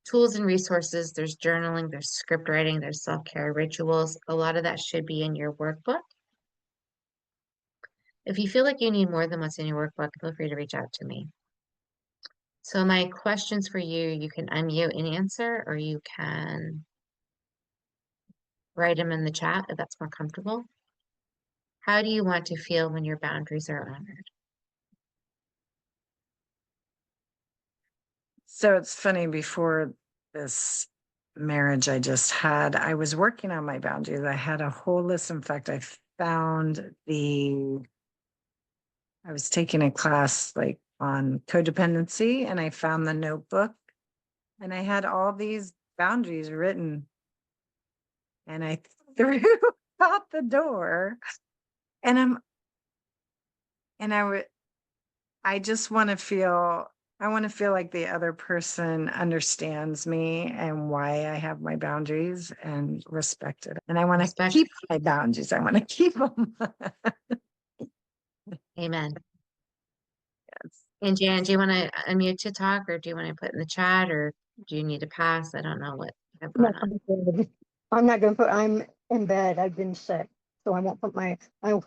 Tools and resources. There's journaling, there's script writing, there's self-care rituals. A lot of that should be in your workbook. If you feel like you need more than what's in your workbook, feel free to reach out to me. So my questions for you, you can unmute and answer, or you can write them in the chat if that's more comfortable. How do you want to feel when your boundaries are honored? So it's funny, before this marriage I just had, I was working on my boundaries. I had a whole list. In fact, I was taking a class like on codependency, and I found the notebook, and I had all these boundaries written, and I threw out the door, and I would, I just want to feel, I want to feel like the other person understands me and why I have my boundaries and respect it. And I want to Respect. keep my boundaries. I want to keep them. Amen. And Jan, do you want to unmute to talk, or do you want to put in the chat, or do you need to pass? I don't know what I've No, gone on. I'm not gonna put, I'm in bed, I've been sick, so I won't put I won't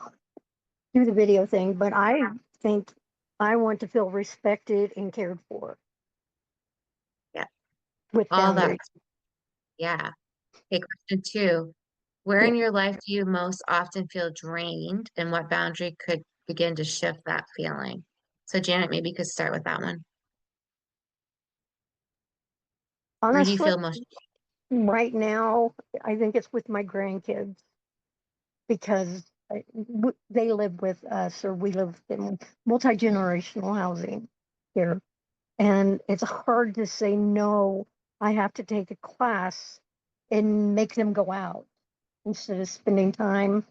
do the video thing, but I think I want to feel respected and cared for. Yeah. With All that. boundaries. Yeah. Okay, question 2. Where Yeah. in your life do you most often feel drained, and what boundary could begin to shift that feeling? So Janet, maybe you could start with that one. Where do you Honestly, feel most? right now, I think it's with my grandkids because they live with us, or we live in multi-generational housing here. And it's hard to say, no, I have to take a class and make them go out instead of spending time.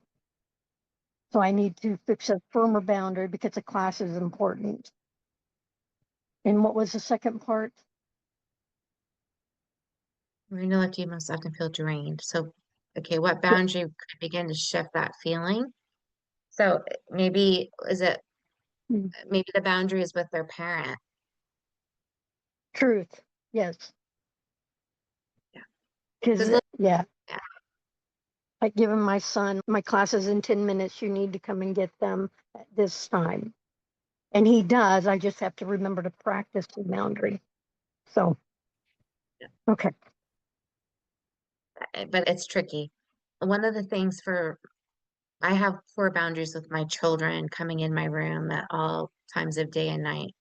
So I need to fix a firmer boundary because the class is important. And what was the second part? Where in your life do you most often feel drained? So, okay, what boundary could begin to shift that feeling? So maybe is it Mm, maybe the boundary is with their parent? Truth. Yes. Yeah. Because, Because yeah, yeah, I given my son, my class is in 10 minutes. You need to come and get them at this time. And he does. I just have to remember to practice the boundary. So, okay. but it's tricky. One of the things I have 4 boundaries with my children coming in my room at all times of day and night.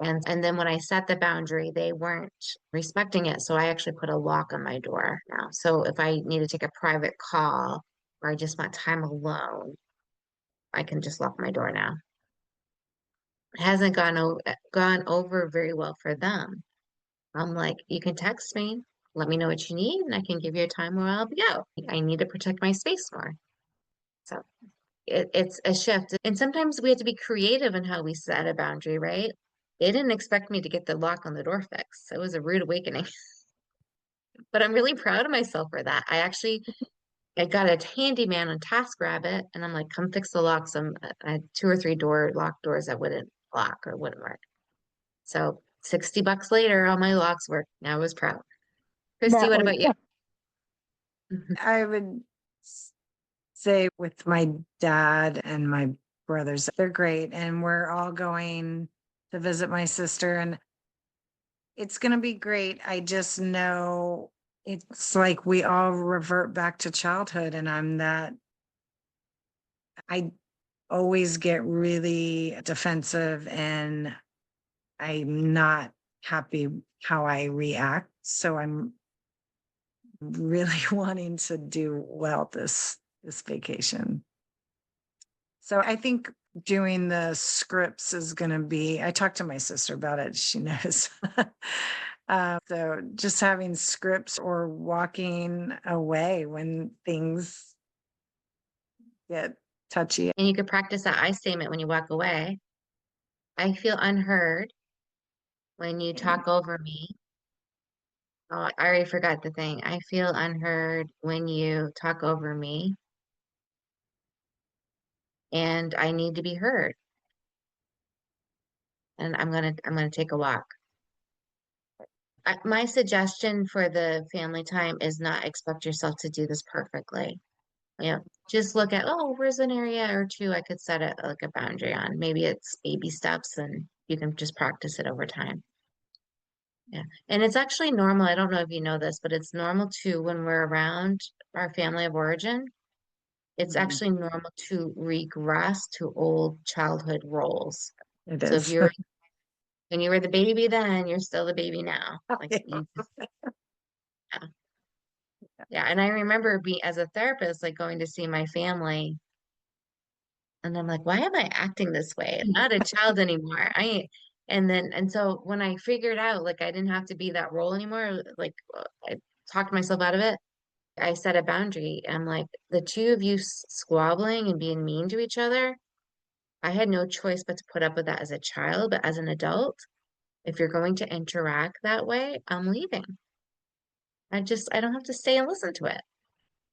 And then when I set the boundary, they weren't respecting it. So I actually put a lock on my door now. So if I need to take a private call or I just want time alone, I can just lock my door now. It hasn't gone over very well for them. I'm like, you can text me, let me know what you need, and I can give you a time where I'll be out. I need to protect my space more. So it's a shift. And sometimes we have to be creative in how we set a boundary, right? They didn't expect me to get the lock on the door fixed. It was a rude awakening. But I'm really proud of myself for that. I got a handyman on TaskRabbit, and I'm like, come fix the locks. I had 2 or 3 locked doors that wouldn't lock or wouldn't work. So $60 later, all my locks work. I was proud. Christy, That what was, about you? I would say with my dad and my brothers, they're great. And we're all going to visit my sister, and it's going to be great. I just know it's like we all revert back to childhood, and I always get really defensive and I'm not happy how I react. So I'm really wanting to do well this vacation. So I think doing the scripts is going to be, I talked to my sister about it. She knows. So just having scripts or walking away when things get touchy. And you could practice that I statement when you walk away. I feel unheard when you talk over me. Oh, I already forgot the thing. I feel unheard when you talk over me, and I need to be heard. And I'm gonna take a walk. My suggestion for the family time is not expect yourself to do this perfectly. Yeah, just look at, oh, where's an area or 2 I could set like a boundary on. Maybe it's baby steps, and you can just practice it over time. Yeah. And it's actually normal. I don't know if you know this, but it's normal too when we're around our family of origin. It's Mhm. actually normal to regress to old childhood roles. It So if is. you're when you were the baby then, you're still the baby now. Like you just, yeah. Yeah. And I remember being as a therapist, like going to see my family, and I'm like, why am I acting this way? I'm not a child anymore. And so when I figured out like I didn't have to be that role anymore, like I talked myself out of it. I set a boundary. I'm like, the 2 of you squabbling and being mean to each other, I had no choice but to put up with that as a child, but as an adult, if you're going to interact that way, I'm leaving. I don't have to stay and listen to it.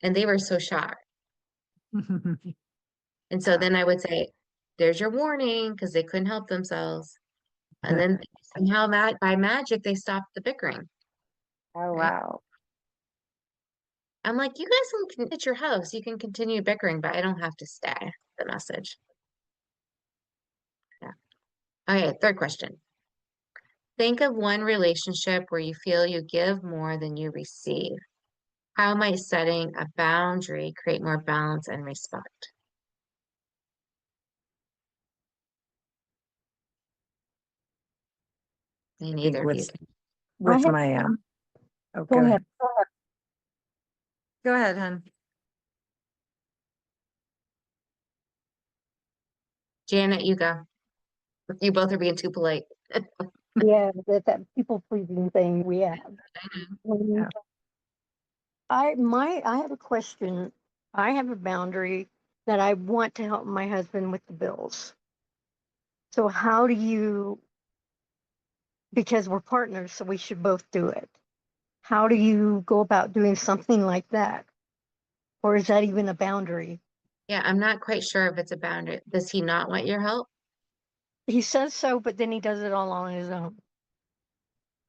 And they were so shocked. And so then I would say, there's your warning, because they couldn't help themselves. And then somehow by magic, they stopped the bickering, Oh, right? wow. I'm like, you guys can at your house, you can continue bickering, but I don't have to stay. The message. Yeah. Okay, third question. Think of one relationship where you feel you give more than you receive. How might setting a boundary create more balance and respect? And I think neither of you with, can. I with have, my, oh, go go ahead. ahead. Go ahead, hon. Janet, you go. You both are being too polite. Yeah, that people pleasing thing we have. Yeah. I have a question. I have a boundary that I want to help my husband with the bills. So how do you, because we're partners, so we should both do it. How do you go about doing something like that? Or is that even a boundary? Yeah, I'm not quite sure if it's a boundary. Does he not want your help? He says so, but then he does it all on his own.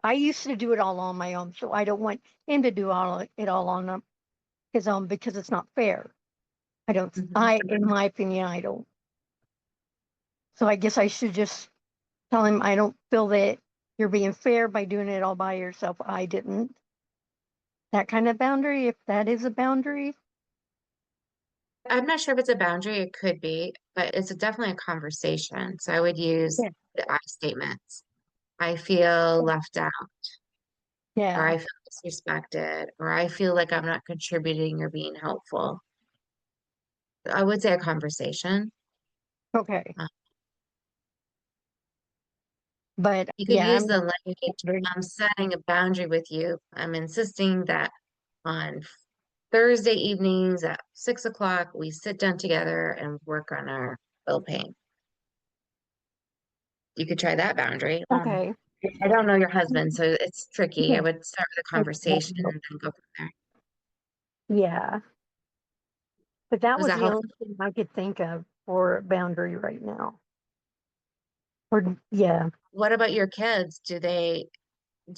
I used to do it all on my own, so I don't want him to do it all on his own because it's not fair. I don't, Mhm. in my opinion, I don't. So I guess I should just tell him I don't feel that you're being fair by doing it all by yourself. I didn't. That kind of boundary, if that is a boundary. I'm not sure if it's a boundary. It could be, but it's definitely a conversation. So I would use Yeah. the I statements. I feel left out, or Yeah. I feel disrespected, or I feel like I'm not contributing or being helpful. I would say a conversation. Okay. Uh, But You could yeah, use I'm the language, I'm setting a boundary with you. I'm insisting that on Thursday evenings at 6 o'clock, we sit down together and work on our bill paying. You could try that boundary. okay. I don't know your husband, so it's tricky. I Yeah. would start with a conversation and then go from there. Yeah. But that Does was that the help? only thing I could think of for a boundary right now. Or yeah, What about your kids? Do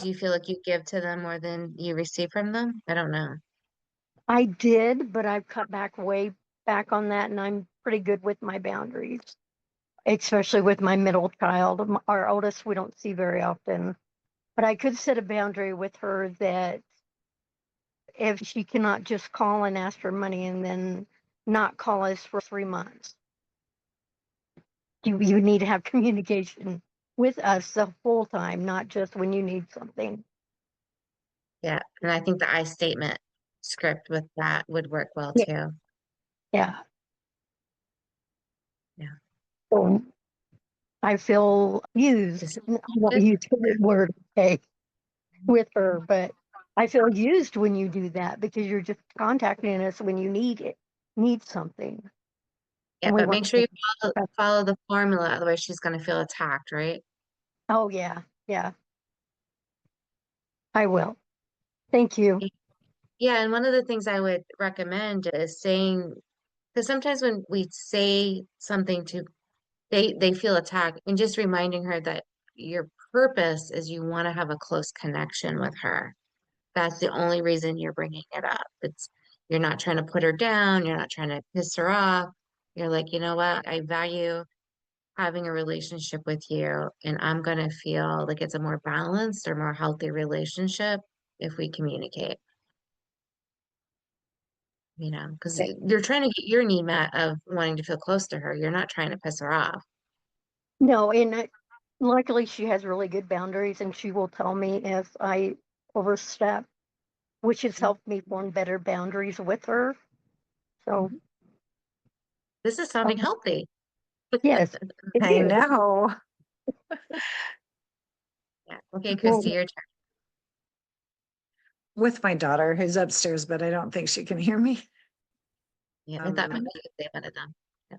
you feel like you give to them more than you receive from them? I don't know. I did, but I've cut back way back on that, and I'm pretty good with my boundaries, especially with my middle child. Our oldest, we don't see very often, but I could set a boundary with her that if she cannot just call and ask for money and then not call us for 3 months, you need to have communication with us the whole time, not just when you need something. Yeah. And I think the I statement script with that would work well Yeah, too. yeah. Yeah. So I feel used. Just I won't use the word, okay, with her, but I feel used when you do that because you're just contacting us when you need something. yeah, And we but want make sure you to, follow the formula, otherwise she's gonna feel attacked, right? oh, yeah, yeah, I will. Thank you. Yeah, and one of the things I would recommend is saying, because sometimes when we say something to, they feel attacked, and just reminding her that your purpose is you want to have a close connection with her. That's the only reason you're bringing it up. You're not trying to put her down, you're not trying to piss her off. You're like, you know what? I value having a relationship with you, and I'm gonna feel like it's a more balanced or more healthy relationship if we communicate. Because you're trying to get your need met of wanting to feel close to her. You're not trying to piss her off. No, and luckily she has really good boundaries and she will tell me if I overstep, which has helped me form better boundaries with her. So, Mhm. This is sounding healthy. yes, it I is. know. Yeah. Okay, Well, Christy, your turn. With my daughter who's upstairs, but I don't think she can hear me. Yeah, I thought maybe Um, you could say one of them. Yeah.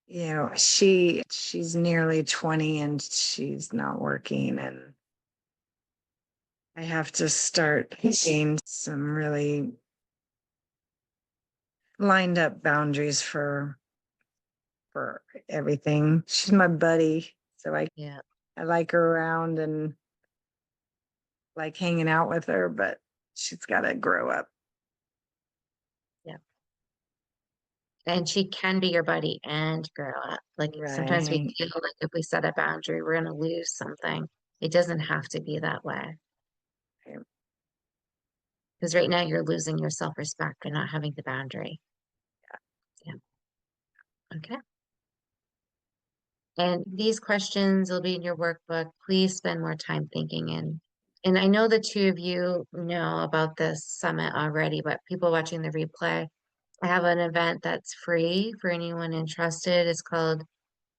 you know, she's nearly 20 and she's not working, and I have to start getting some really lined up boundaries for everything. She's my buddy, so Yeah. I like her around and like hanging out with her, but she's got to grow up. And she can be your buddy and grow up. Like sometimes we Right. feel like if we set a boundary, we're going to lose something. It doesn't have to be that way. Right. Because right now you're losing your self-respect for not having the boundary. Yeah. Okay. And these questions will be in your workbook. Please spend more time thinking and I know the two of you know about this summit already, but people watching the replay, I have an event that's free for anyone interested. It's called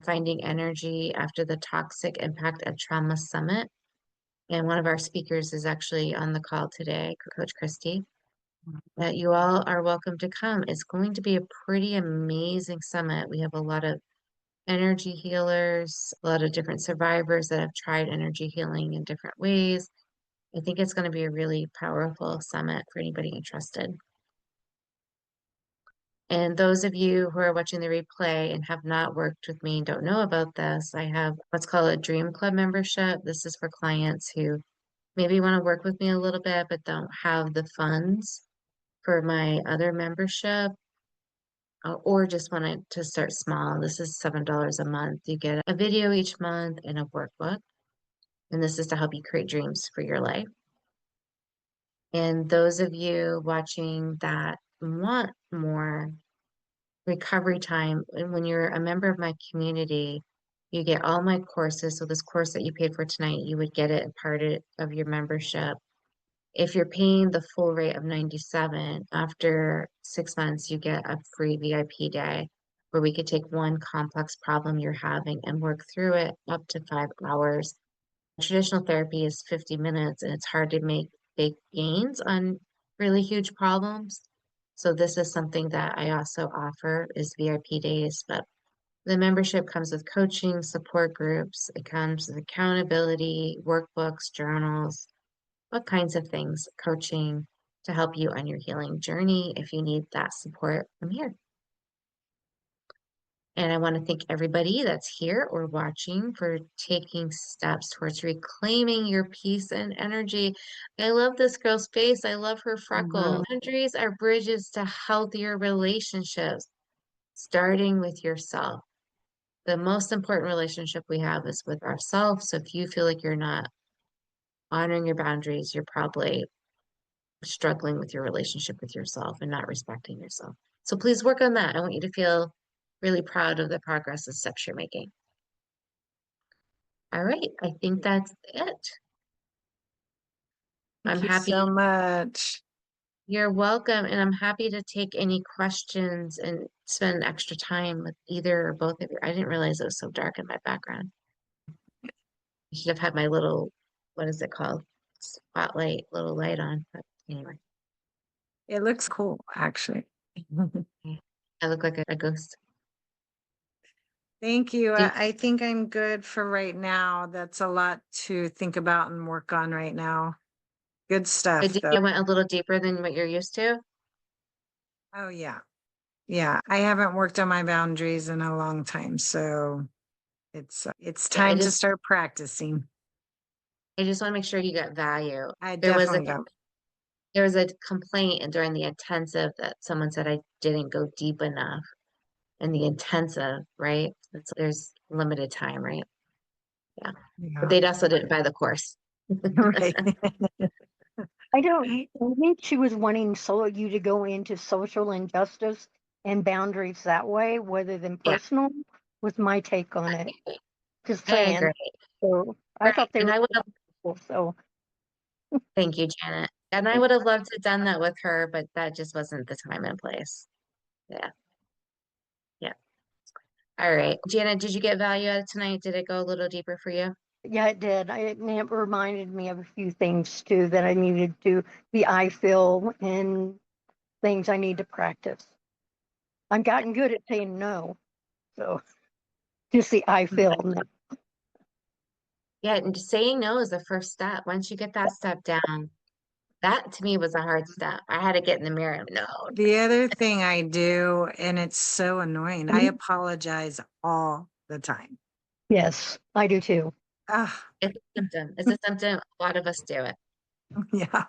Finding Energy After the Toxic Impact of Trauma Summit. And one of our speakers is actually on the call today, Coach Christy. That you all are welcome to come. It's going to be a pretty amazing summit. We have a lot of energy healers, a lot of different survivors that have tried energy healing in different ways. I think it's going to be a really powerful summit for anybody interested. And those of you who are watching the replay and have not worked with me and don't know about this, I have what's called a Dream Club membership. This is for clients who maybe want to work with me a little bit, but don't have the funds for my other membership, or just wanted to start small. This is $7 a month. You get a video each month and a workbook. And this is to help you create dreams for your life. And those of you watching that want more recovery time, and when you're a member of my community, you get all my courses. So this course that you paid for tonight, you would get it part of your membership. If you're paying the full rate of 97, after 6 months, you get a free VIP day where we could take one complex problem you're having and work through it up to 5 hours. Traditional therapy is 50 minutes and it's hard to make big gains on really huge problems. So this is something that I also offer is VIP days, but the membership comes with coaching, support groups. It comes with accountability, workbooks, journals, all kinds of things, coaching to help you on your healing journey if you need that support. I'm here. And I want to thank everybody that's here or watching for taking steps towards reclaiming your peace and energy. I love this girl's face. I love her freckles. Boundaries are bridges to healthier relationships, starting with yourself. The most important relationship we have is with ourselves. So if you feel like you're not honoring your boundaries, you're probably struggling with your relationship with yourself and not respecting yourself. So please work on that. I want you to feel really proud of the progress and steps you're making. All right, I think that's it. I'm Thank you happy. so much. You're welcome. And I'm happy to take any questions and spend extra time with either or both of you. I didn't realize it was so dark in my background. I should have had my little, what is it called? Spotlight, little light on. But anyway, It looks cool, actually. I look like a ghost. Thank you. Thank I think I'm good for right now. That's a lot to think about and work on right now. Good stuff, though. I went a little deeper than what you're used to. Oh, yeah. Yeah. I haven't worked on my boundaries in a long time. So it's Yeah, time to start practicing. I just want to make sure you got value. I There was a definitely got. there was a complaint during the intensive that someone said I didn't go deep enough in the intensive, right? There's limited time, right? Yeah. But Yeah. they also didn't buy the course. Right. I think she was wanting you to go into social injustice and boundaries that way, rather than Yeah, personal, was my take on it. Just I saying. agree. So I Right. thought they And were I would have, cool. So thank you, Janet. And I would have loved to have done that with her, but that just wasn't the time and place. Yeah. Yeah. All right. Janet, did you get value out of tonight? Did it go a little deeper for you? yeah, it did. It reminded me of a few things too that I needed to I feel and things I need to practice. I've gotten good at saying no. So Just the I feel. No. Yeah, and just saying no is the first step. Once you get that step down, that to me was a hard step. I had to get in the mirror. No, The other thing I do, and it's so annoying, I apologize all the time. Yes, I do too. Ah, it's a symptom. It's a symptom. A lot of us do it. yeah.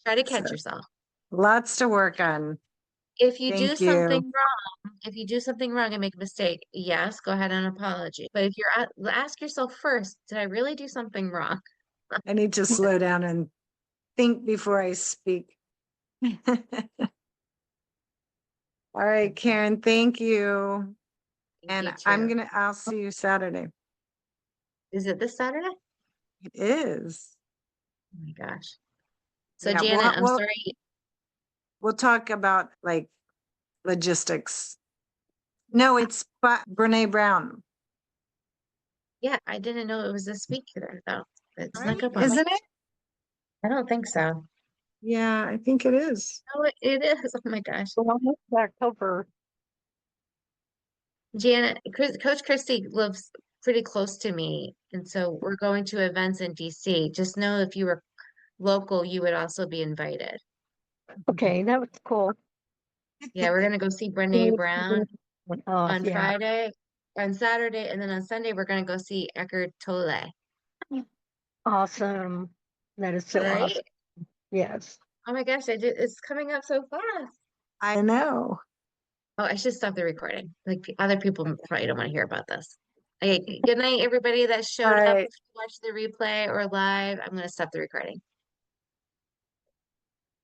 Try to So, catch yourself. lots to work on. If you do Thank you. something wrong, if you do something wrong and make a mistake, yes, go ahead and apology. But if you're ask yourself first, did I really do something wrong? I need to slow down and think before I speak. All right, Karen, thank you. Thank you And too. I'll see you Saturday. Is it this Saturday? It is. Oh my gosh. So Yeah, Janet, I'm sorry. we'll talk about like logistics. No, it's Brene Brown. Yeah, I didn't know it was this week either, though. It Right? snuck up on me. Isn't it? I don't think so. Yeah, I think it is. Oh, it is. Oh my gosh. Well, it's October. Janet, Coach Christie lives pretty close to me, and so we're going to events in DC. Just know if you were local, you would also be invited. Okay, that was cool. Yeah, we're gonna go see Brene Brown Oh, on yeah. Friday, on Saturday, and then on Sunday we're gonna go see Eckhart Tolle. Awesome. That is so Right? awesome. Yes. Oh my gosh, it's coming up so fast. I know. Oh, I should stop the recording. Like other people probably don't want to hear about this. Okay, good night, everybody that All showed up right. to watch the replay or live. I'm gonna stop the recording.